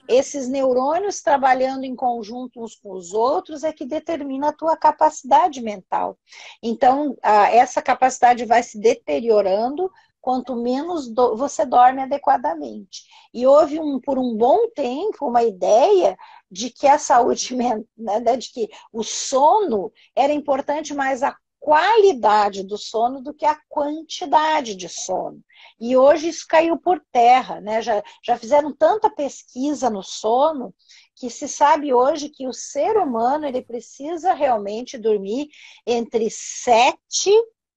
esses neurônios trabalhando em conjunto uns com os outros é que determina a tua capacidade mental. Então, essa capacidade vai se deteriorando quanto menos você dorme adequadamente. E houve, por um bom tempo, uma ideia de que a saúde mental, né, de que o sono era importante mais a qualidade do sono do que a quantidade de sono. E hoje isso caiu por terra, né? Já fizeram tanta pesquisa no sono que se sabe hoje que o ser humano ele precisa realmente dormir entre 7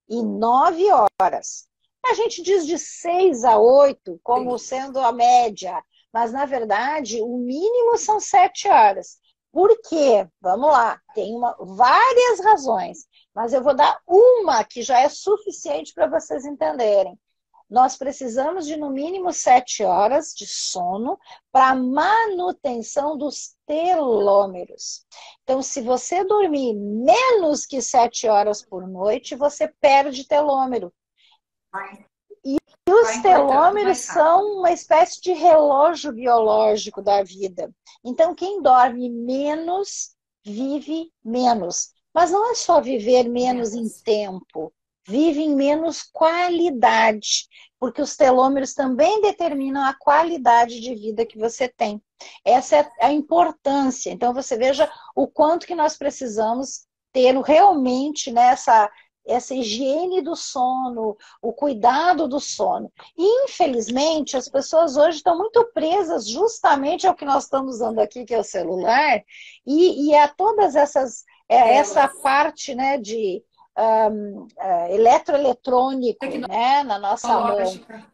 e 9 horas. A gente diz de 6 a 8 como sendo a média, mas na verdade o mínimo são 7 horas. Por quê? Vamos lá, tem várias razões, mas eu vou dar uma que já é suficiente para vocês entenderem. Nós precisamos de no mínimo 7 horas de sono para manutenção dos telômeros. Então, se você dormir menos que 7 horas por noite, você perde telômero. E os telômeros são uma espécie de relógio biológico da vida. Então, quem dorme menos, vive menos. Mas não é só viver menos em tempo, vive em menos qualidade, porque os telômeros também determinam a qualidade de vida que você tem. Essa é a importância. Então, você veja o quanto que nós precisamos ter realmente nessa essa higiene do sono, o cuidado do sono. E, infelizmente, as pessoas hoje estão muito presas justamente ao que nós estamos usando aqui, que é o celular, e a todas essa parte, né, de eletroeletrônico, né, na nossa mão.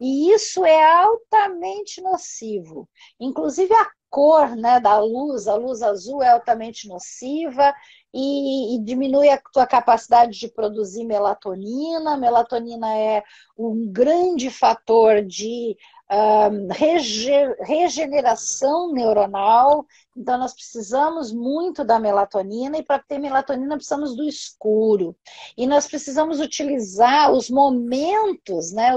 E isso é altamente nocivo. Inclusive a cor, né, da luz, a luz azul é altamente nociva e diminui a tua capacidade de produzir melatonina. A melatonina é um grande fator de regeneração neuronal. Então, nós precisamos muito da melatonina, e para ter melatonina precisamos do escuro. E nós precisamos utilizar os momentos, né,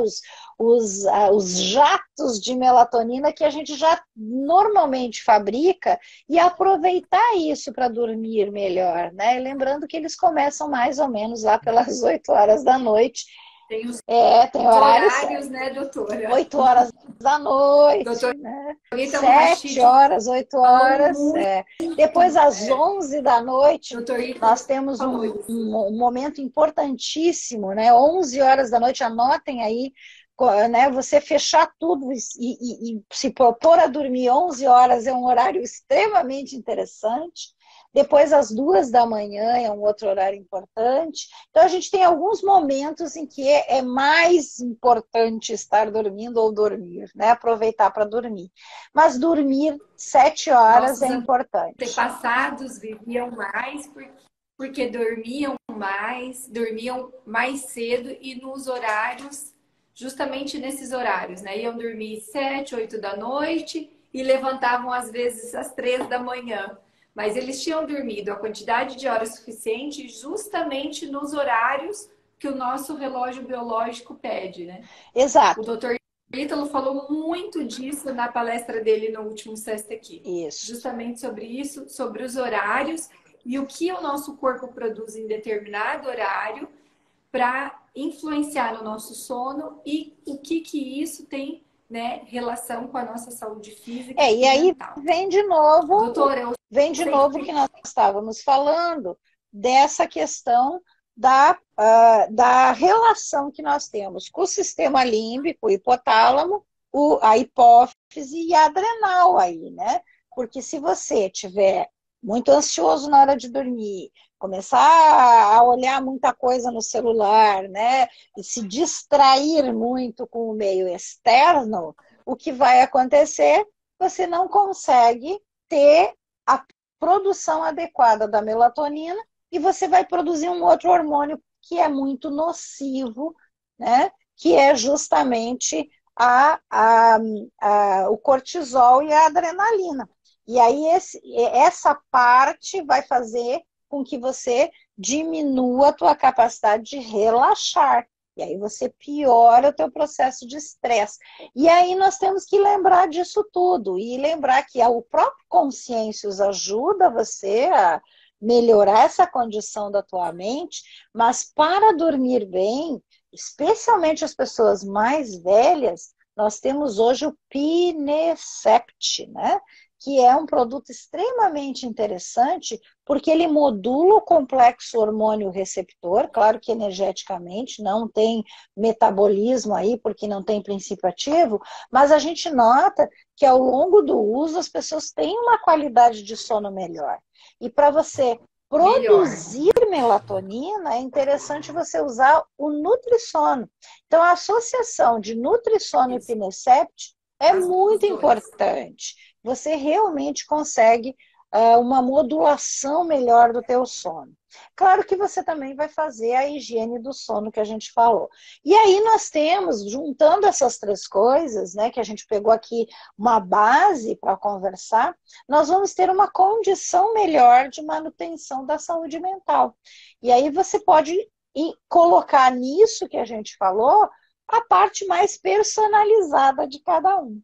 os jatos de melatonina que a gente já normalmente fabrica e aproveitar isso para dormir melhor, né? E lembrando que eles começam mais ou menos lá pelas 8 horas da noite. Tem horários, né, doutora? 8 horas da noite, doutora, né? 7 horas, 8 horas. Depois, às 11 da noite, nós temos um momento importantíssimo, né? 11 horas da noite, anotem aí, né? Você fechar tudo e se propor a dormir 11 horas é um horário extremamente interessante. Depois, às 2 da manhã, é um outro horário importante. Então, a gente tem alguns momentos em que é mais importante estar dormindo ou dormir, né? Aproveitar para dormir. Mas dormir 7 horas é Nossos importante. antepassados viviam mais porque dormiam mais cedo e nos horários, justamente nesses horários, né? Iam dormir 7, 8 da noite e levantavam às vezes às 3 da manhã. Mas eles tinham dormido a quantidade de horas suficiente justamente nos horários que o nosso relógio biológico pede, né? O Exato. doutor Ítalo falou muito disso na palestra dele no último Sexta aqui. Isso. Justamente sobre isso, sobre os horários e o que o nosso corpo produz em determinado horário para influenciar no nosso sono e o que isso tem, né, relação com a nossa saúde física E e aí mental. Doutora, eu vem de novo o sempre... que nós estávamos falando dessa questão da relação que nós temos com o sistema límbico, o hipotálamo, a hipófise e a adrenal aí, né? Porque se você tiver muito ansioso na hora de dormir, começar a olhar muita coisa no celular, né? E se distrair muito com o meio externo, o que vai acontecer? Você não consegue ter a produção adequada da melatonina e você vai produzir um outro hormônio que é muito nocivo, né? Que é justamente o cortisol e a adrenalina. E aí essa parte vai fazer com que você diminua a tua capacidade de relaxar. E aí você piora o teu processo de estresse. E aí nós temos que lembrar disso tudo. E lembrar que o próprio Consciências ajuda você a melhorar essa condição da tua mente, mas para dormir bem, especialmente as pessoas mais velhas, nós temos hoje o Pinecept, né? Que é um produto extremamente interessante, porque ele modula o complexo hormônio receptor, claro que energeticamente, não tem metabolismo aí, porque não tem princípio ativo, mas a gente nota que ao longo do uso as pessoas têm uma qualidade de sono melhor. E para você produzir melatonina, é interessante você usar o Nutrissono. Então, a associação de Nutrissono e Pinecept é muito importante. Você realmente consegue uma modulação melhor do teu sono. Claro que você também vai fazer a higiene do sono que a gente falou. E aí nós temos, juntando essas três coisas, né, que a gente pegou aqui uma base para conversar, nós vamos ter uma condição melhor de manutenção da saúde mental. E aí você pode colocar nisso que a gente falou a parte mais personalizada de cada um.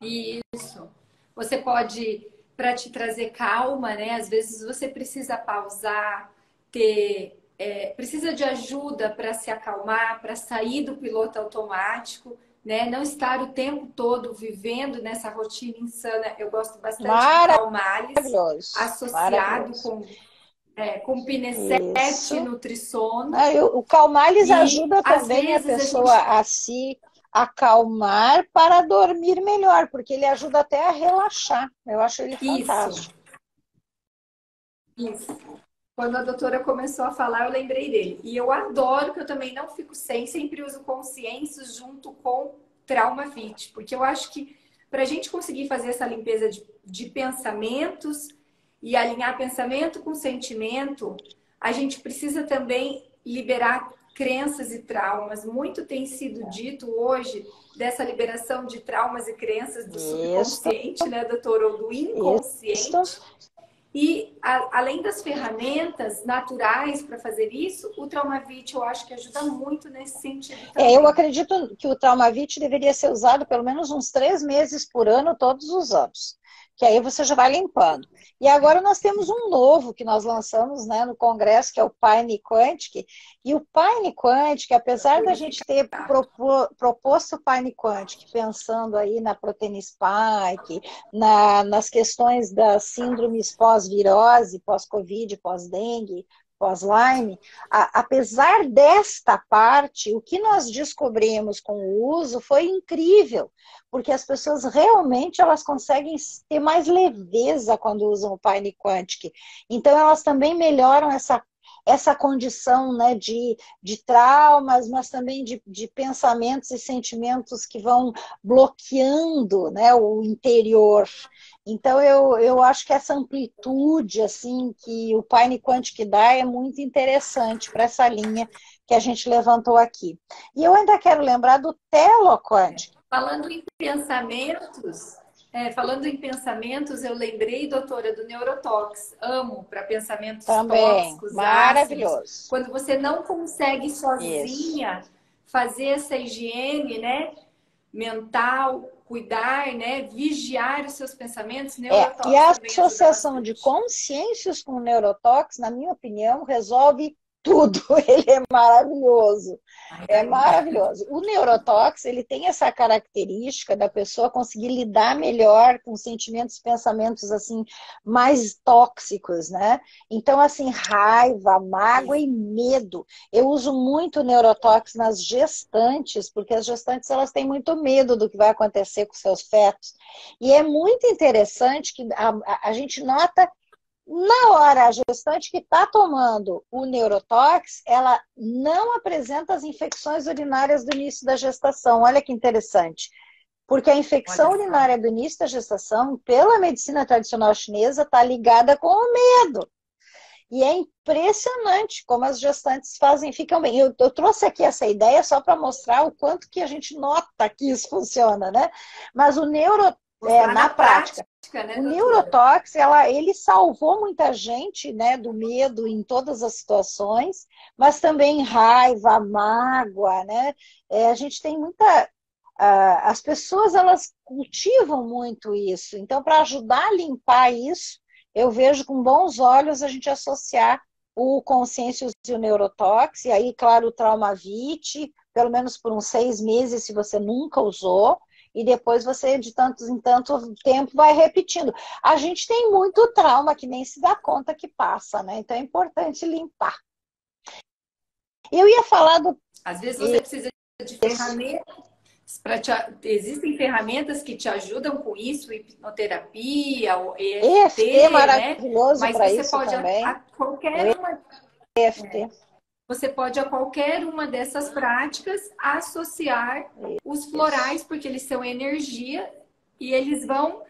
Isso. Você pode, para te trazer calma, né? Às vezes você precisa pausar, precisa de ajuda para se acalmar, para sair do piloto automático, né? Não estar o tempo todo vivendo nessa rotina insana. Eu gosto bastante do Calmales, associado com Pinecept, Nutrissono. O Calmales ajuda também a pessoa a se acalmar para dormir melhor, porque ele ajuda até a relaxar. Eu acho ele fantástico. Isso. Quando a doutora começou a falar, eu lembrei dele. E eu adoro, que eu também não fico sempre uso Consciências junto com TraumaFit, porque eu acho que para a gente conseguir fazer essa limpeza de pensamentos e alinhar pensamento com sentimento, a gente precisa também liberar crenças e traumas. Muito tem sido dito hoje dessa liberação de traumas e crenças do subconsciente, né, doutora, ou do inconsciente. E além das ferramentas naturais para fazer isso, o TraumaVit eu acho que ajuda muito nesse sentido também. Eu acredito que o TraumaVit deveria ser usado pelo menos uns 3 meses por ano, todos os anos. Que aí você já vai limpando. E agora nós temos um novo que nós lançamos, né, no congresso, que é o Pine Quantic. E o Pine Quantic, apesar da gente ter proposto o Pine Quantic, pensando aí na protein spike, nas questões das síndromes pós-virose, pós-covid, pós-dengue, pós-Lyme, apesar desta parte, o que nós descobrimos com o uso foi incrível, porque as pessoas realmente elas conseguem ter mais leveza quando usam o Pine Quantic. Então, elas também melhoram essa condição, né, de traumas, mas também de pensamentos e sentimentos que vão bloqueando, né, o interior. Então, eu acho que essa amplitude assim que o Pine Quantic dá é muito interessante para essa linha que a gente levantou aqui. E eu ainda quero lembrar do Telo Quantic. Falando em pensamentos, eu lembrei, doutora, do Neurotox. Amo para pensamentos Também, tóxicos, ácidos. maravilhoso. Quando você não consegue Isso. sozinha fazer essa higiene, né, mental, cuidar, né, vigiar os seus pensamentos, E Neurotox a também ajuda associação de bastante. consciências com o neurotóxico, na minha opinião, resolve tudo. Ele é maravilhoso. É maravilhoso. O neurotóxico, ele tem essa característica da pessoa conseguir lidar melhor com sentimentos e pensamentos assim mais tóxicos, né? Então, assim, raiva, mágoa e medo. Eu uso muito o neurotóxico nas gestantes, porque as gestantes elas têm muito medo do que vai acontecer com seus fetos. E é muito interessante que a gente nota na hora, a gestante que está tomando o neurotóx, ela não apresenta as infecções urinárias do início da gestação. Olha que interessante. Porque a Olha infecção só. urinária do início da gestação, pela medicina tradicional chinesa, está ligada com o medo. E é impressionante como as gestantes ficam bem. Eu trouxe aqui essa ideia só para mostrar o quanto que a gente nota que isso funciona, né? Mas o Mostrar na na prática, prática, né, o doutora? neurotóxico, ele salvou muita gente, né, do medo em todas as situações, mas também raiva, mágoa, né? A gente tem muita as pessoas elas cultivam muito isso. Então, para ajudar a limpar isso, eu vejo com bons olhos a gente associar o consciêncios e o neurotóxico, e aí, claro, o Traumavit, pelo menos por uns 6 meses, se você nunca usou, e depois você, de tanto em tanto tempo, vai repetindo. A gente tem muito trauma que nem se dá conta que passa, né? Então é importante limpar. Eu ia falar do. Às vezes você precisa de ferramentas. Existem ferramentas que te ajudam com isso, hipnoterapia, o EFT é EFT, né? maravilhoso Mas para você isso pode também. O EFT. você pode a qualquer uma dessas práticas associar os Isso. florais, porque eles são energia e eles vão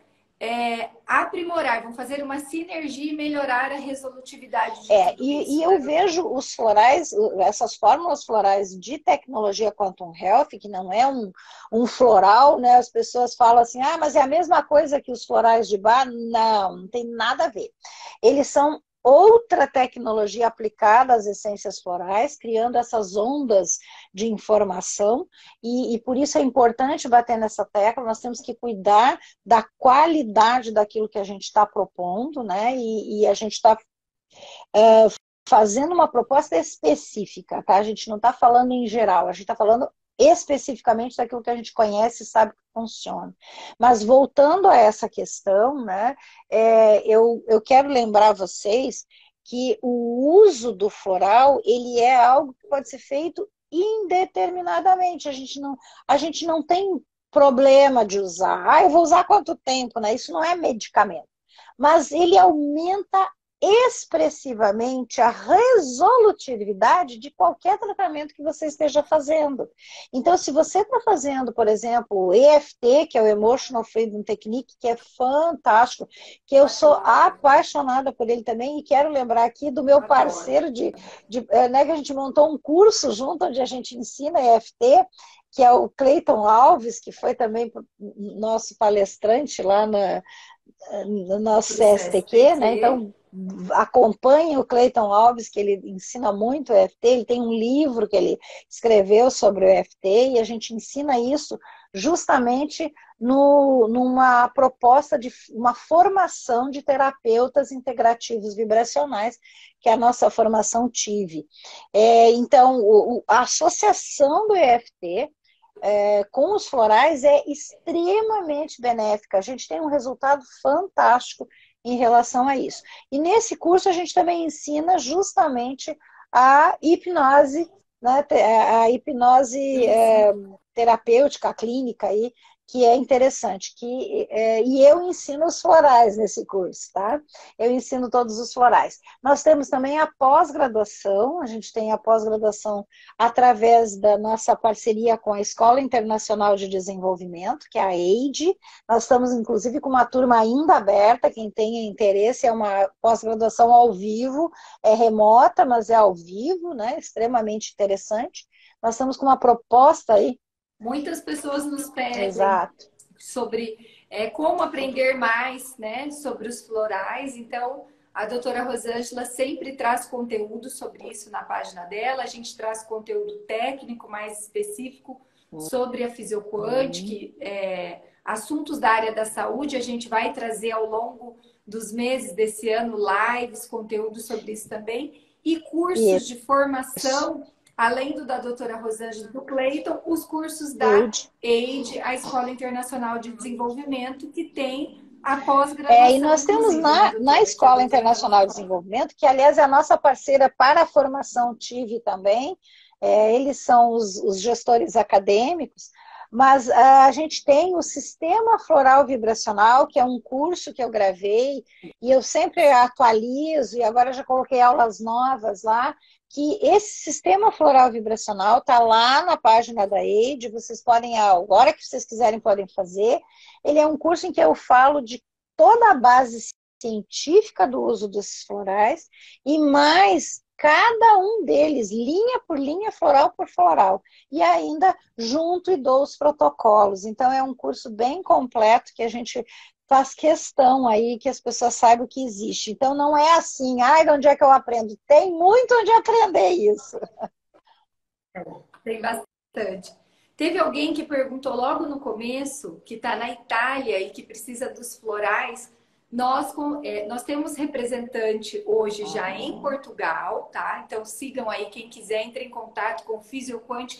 aprimorar, vão fazer uma sinergia e melhorar a resolutividade de tudo E isso, eu né, vejo doutora? os florais, essas fórmulas florais de tecnologia Quantum Health, que não é um floral, né? As pessoas falam assim, ah, mas é a mesma coisa que os florais de bar. Não, não tem nada a ver. Eles são outra tecnologia aplicada às essências florais, criando essas ondas de informação, e por isso é importante bater nessa tecla, nós temos que cuidar da qualidade daquilo que a gente está propondo, né? E a gente está fazendo uma proposta específica, tá? A gente não está falando em geral, a gente está falando especificamente daquilo que a gente conhece e sabe que funciona. Mas voltando a essa questão, né, eu quero lembrar vocês que o uso do floral, ele é algo que pode ser feito indeterminadamente. A gente não tem problema de usar. Ah, eu vou usar quanto tempo, né? Isso não é medicamento. Mas ele aumenta expressivamente a resolutividade de qualquer tratamento que você esteja fazendo. Então, se você está fazendo, por exemplo, o EFT, que é o Emotional Freedom Technique, que é fantástico, que eu sou apaixonada por ele também, e quero lembrar aqui do meu Adoro. parceiro né, que a gente montou um curso junto, onde a gente ensina EFT, que é o Cleiton Alves, que foi também nosso palestrante lá no nosso Pro CSTQ, né? CSTQ. Então, acompanhe o Cleiton Alves, que ele ensina muito o EFT, ele tem um livro que ele escreveu sobre o EFT, e a gente ensina isso justamente numa proposta de uma formação de terapeutas integrativos vibracionais, que é a nossa formação TIV. Então, a associação do EFT com os florais é extremamente benéfica. A gente tem um resultado fantástico em relação a isso. E nesse curso a gente também ensina justamente a hipnose, né, a hipnose terapêutica, clínica aí, que é interessante. E eu ensino os florais nesse curso, tá? Eu ensino todos os florais. Nós temos também a pós-graduação, a gente tem a pós-graduação através da nossa parceria com a Escola Internacional de Desenvolvimento, que é a EID. Nós estamos, inclusive, com uma turma ainda aberta, quem tenha interesse, é uma pós-graduação ao vivo, é remota, mas é ao vivo, né? Extremamente interessante. Nós estamos com uma proposta aí. Muitas pessoas nos pedem Exato. sobre como aprender mais, né, sobre os florais. Então, a doutora Rosângela sempre traz conteúdo sobre isso na página dela. A gente traz conteúdo técnico mais específico sobre a Fisioquantic, assuntos da área da saúde. A gente vai trazer ao longo dos meses desse ano lives, conteúdo sobre isso também. E cursos de formação, além do da doutora Rosângela e do Cleiton, os cursos da EID, a Escola Internacional de Desenvolvimento, que tem a pós-graduação. E nós temos na Escola Internacional de Desenvolvimento, que aliás é a nossa parceira para a formação TIV também, eles são os gestores acadêmicos, mas a gente tem o Sistema Floral Vibracional, que é um curso que eu gravei, e eu sempre atualizo, e agora já coloquei aulas novas lá, que esse sistema floral vibracional está lá na página da EID, vocês podem, a hora que vocês quiserem, podem fazer. Ele é um curso em que eu falo de toda a base científica do uso desses florais e mais cada um deles, linha por linha, floral por floral. E ainda junto e dou os protocolos. Então é um curso bem completo que a gente faz questão aí que as pessoas saibam que existe. Então não é assim, de onde é que eu aprendo? Tem muito onde aprender isso. Tem bastante. Teve alguém que perguntou logo no começo, que está na Itália e que precisa dos florais. Nós temos representante hoje já em Portugal, tá? Então sigam aí, quem quiser, entre em contato com Fisioquantic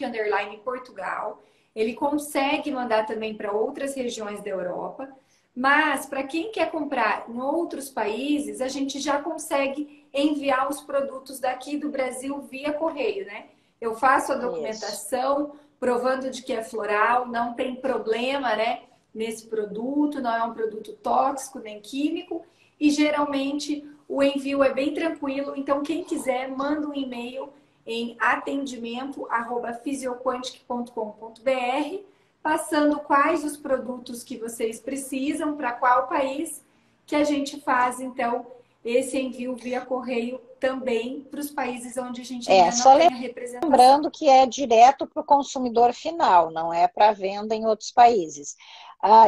Portugal. Ele consegue mandar também para outras regiões da Europa. Mas, para quem quer comprar em outros países, a gente já consegue enviar os produtos daqui do Brasil via correio, né? Eu faço a documentação provando de que é floral, não tem problema, né, nesse produto, não é um produto tóxico nem químico, e geralmente o envio é bem tranquilo. Então, quem quiser, manda um e-mail em atendimento@fisioquantic.com.br, passando quais os produtos que vocês precisam, para qual país, que a gente faz, então, esse envio via correio também para os países onde a gente ainda não tem a representação. Lembrando que é direto para o consumidor final, não é para venda em outros países.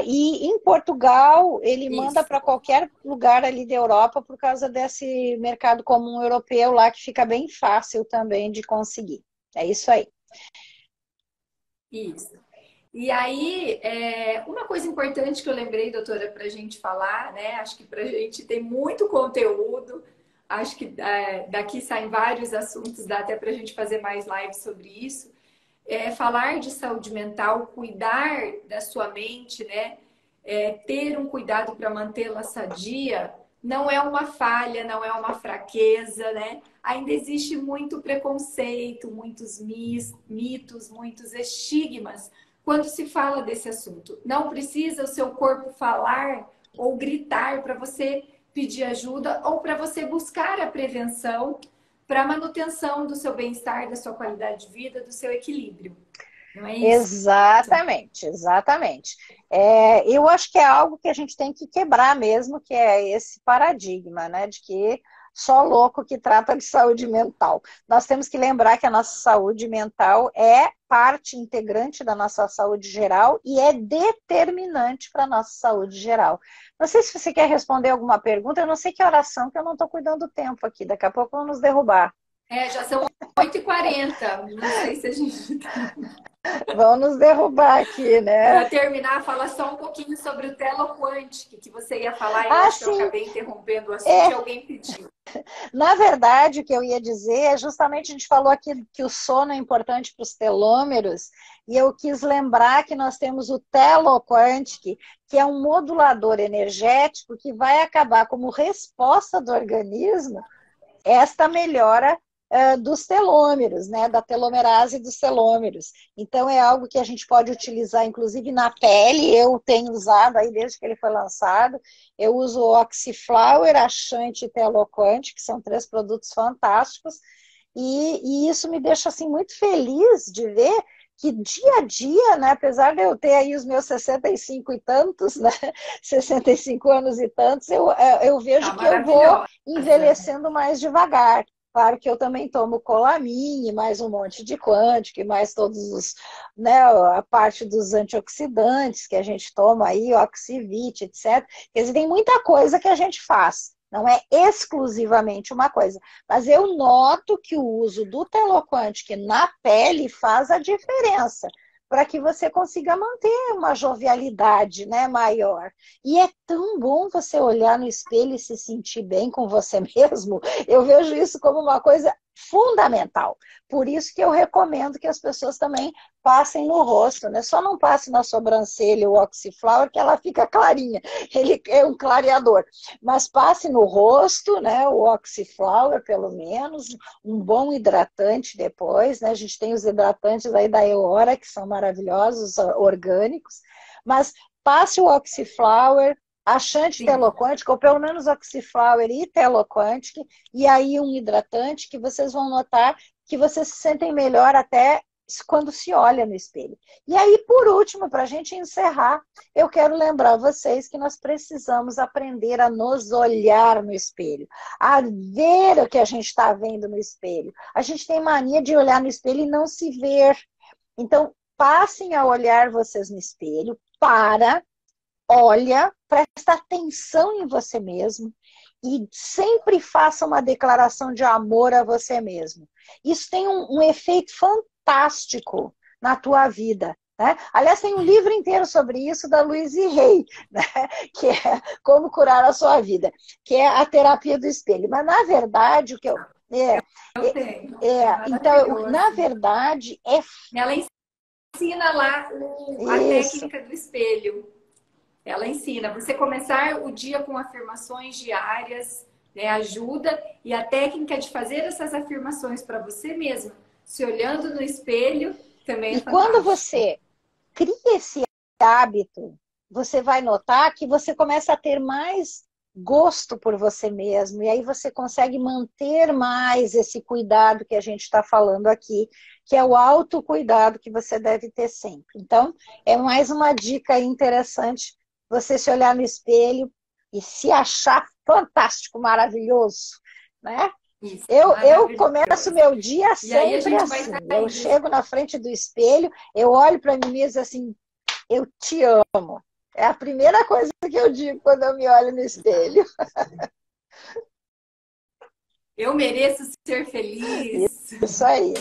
E em Portugal, ele manda para qualquer lugar ali da Europa por causa desse mercado comum europeu lá, que fica bem fácil também de conseguir. É isso aí. Isso. E aí, uma coisa importante que eu lembrei, doutora, para a gente falar, né? Acho que para a gente tem muito conteúdo, acho que daqui saem vários assuntos, dá até para a gente fazer mais lives sobre isso. Falar de saúde mental, cuidar da sua mente, né? Ter um cuidado para mantê-la sadia, não é uma falha, não é uma fraqueza, né? Ainda existe muito preconceito, muitos mitos, muitos estigmas quando se fala desse assunto. Não precisa o seu corpo falar ou gritar para você pedir ajuda ou para você buscar a prevenção para a manutenção do seu bem-estar, da sua qualidade de vida, do seu equilíbrio. Não é isso? Exatamente, exatamente. Eu acho que é algo que a gente tem que quebrar mesmo, que é esse paradigma, né, de que só louco que trata de saúde mental. Nós temos que lembrar que a nossa saúde mental é parte integrante da nossa saúde geral e é determinante para a nossa saúde geral. Não sei se você quer responder alguma pergunta, eu não sei que oração, que eu não estou cuidando do tempo aqui, daqui a pouco vão nos derrubar. Já são 8h40, não sei se a gente... Vão nos derrubar aqui, né? Para terminar, fala só um pouquinho sobre o Teloquantic, que você ia falar e eu acho que eu acabei interrompendo o assunto e alguém pediu. Na verdade, o que eu ia dizer é justamente, a gente falou aqui que o sono é importante para os telômeros, e eu quis lembrar que nós temos o Teloquantic, que é um modulador energético que vai acabar como resposta do organismo esta melhora dos telômeros, né, da telomerase dos telômeros. Então, é algo que a gente pode utilizar, inclusive, na pele. Eu tenho usado aí desde que ele foi lançado. Eu uso o Oxiflower, Axante e Teloquant, que são 3 produtos fantásticos. E isso me deixa assim, muito feliz de ver que dia a dia, né, apesar de eu ter aí os meus 65 e tantos, né, 65 anos e tantos, eu vejo Tá que eu vou maravilhosa. envelhecendo mais devagar. Claro que eu também tomo Colamine, mais um monte de Quantic, mais todos os, né, a parte dos antioxidantes que a gente toma aí, Oxivit, etc. Quer dizer, tem muita coisa que a gente faz. Não é exclusivamente uma coisa. Mas eu noto que o uso do Teloquantic na pele faz a diferença para que você consiga manter uma jovialidade, né, maior. E é tão bom você olhar no espelho e se sentir bem com você mesmo. Eu vejo isso como uma coisa fundamental. Por isso que eu recomendo que as pessoas também passem no rosto, né? Só não passe na sobrancelha o Oxiflower, que ela fica clarinha. Ele é um clareador. Mas passe no rosto, né? O Oxiflower, pelo menos, um bom hidratante depois, né? A gente tem os hidratantes aí da Eora, que são maravilhosos, orgânicos. Mas passe o Oxiflower, Axante Teloquantic, ou pelo menos Oxiflower e Teloquantic, e aí um hidratante que vocês vão notar que vocês se sentem melhor até quando se olha no espelho. E aí, por último, para a gente encerrar, eu quero lembrar vocês que nós precisamos aprender a nos olhar no espelho, a ver o que a gente está vendo no espelho. A gente tem mania de olhar no espelho e não se ver. Então, passem a olhar vocês no espelho, olha, presta atenção em você mesmo e sempre faça uma declaração de amor a você mesmo. Isso tem um efeito fantástico na tua vida. Né? Aliás, tem um livro inteiro sobre isso da Louise Hay, né? Que é Como Curar a Sua Vida, que é a terapia do espelho. Mas, na verdade, o que eu... Eu tenho. Então, na verdade, Ela ensina lá a técnica do espelho. Ela ensina. Você começar o dia com afirmações diárias, né, ajuda. E a técnica de fazer essas afirmações para você mesma, se olhando no espelho, também é fantástico. Quando você cria esse hábito, você vai notar que você começa a ter mais gosto por você mesmo. E aí você consegue manter mais esse cuidado que a gente está falando aqui, que é o autocuidado que você deve ter sempre. Então, é mais uma dica interessante, você se olhar no espelho e se achar fantástico, maravilhoso, né? Isso, eu começo meu dia sempre assim. Eu isso. chego na frente do espelho, eu olho para mim mesma assim, eu te amo. É a primeira coisa que eu digo quando eu me olho no espelho. Eu mereço ser feliz. Isso aí.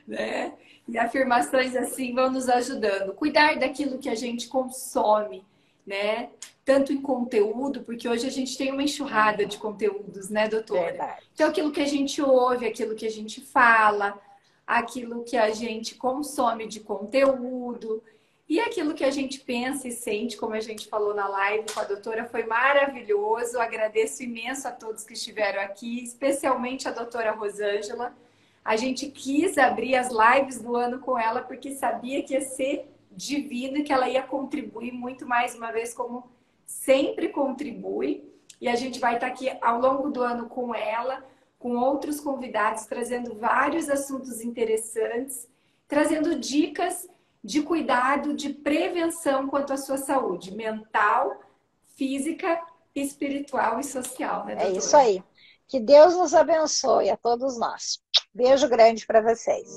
Né? E afirmações assim vão nos ajudando. Cuidar daquilo que a gente consome, né? Tanto em conteúdo, porque hoje a gente tem uma enxurrada de conteúdos, né, doutora? Verdade. Então, aquilo que a gente ouve, aquilo que a gente fala, aquilo que a gente consome de conteúdo e aquilo que a gente pensa e sente, como a gente falou na live com a doutora, foi maravilhoso. Agradeço imenso a todos que estiveram aqui, especialmente a doutora Rosângela. A gente quis abrir as lives do ano com ela porque sabia que ia ser divino e que ela ia contribuir muito mais uma vez, como sempre contribui. E a gente vai estar aqui ao longo do ano com ela, com outros convidados, trazendo vários assuntos interessantes, trazendo dicas de cuidado, de prevenção quanto à sua saúde mental, física, espiritual e social, né, doutora? É isso aí. Que Deus nos abençoe a todos nós. Beijo grande para vocês.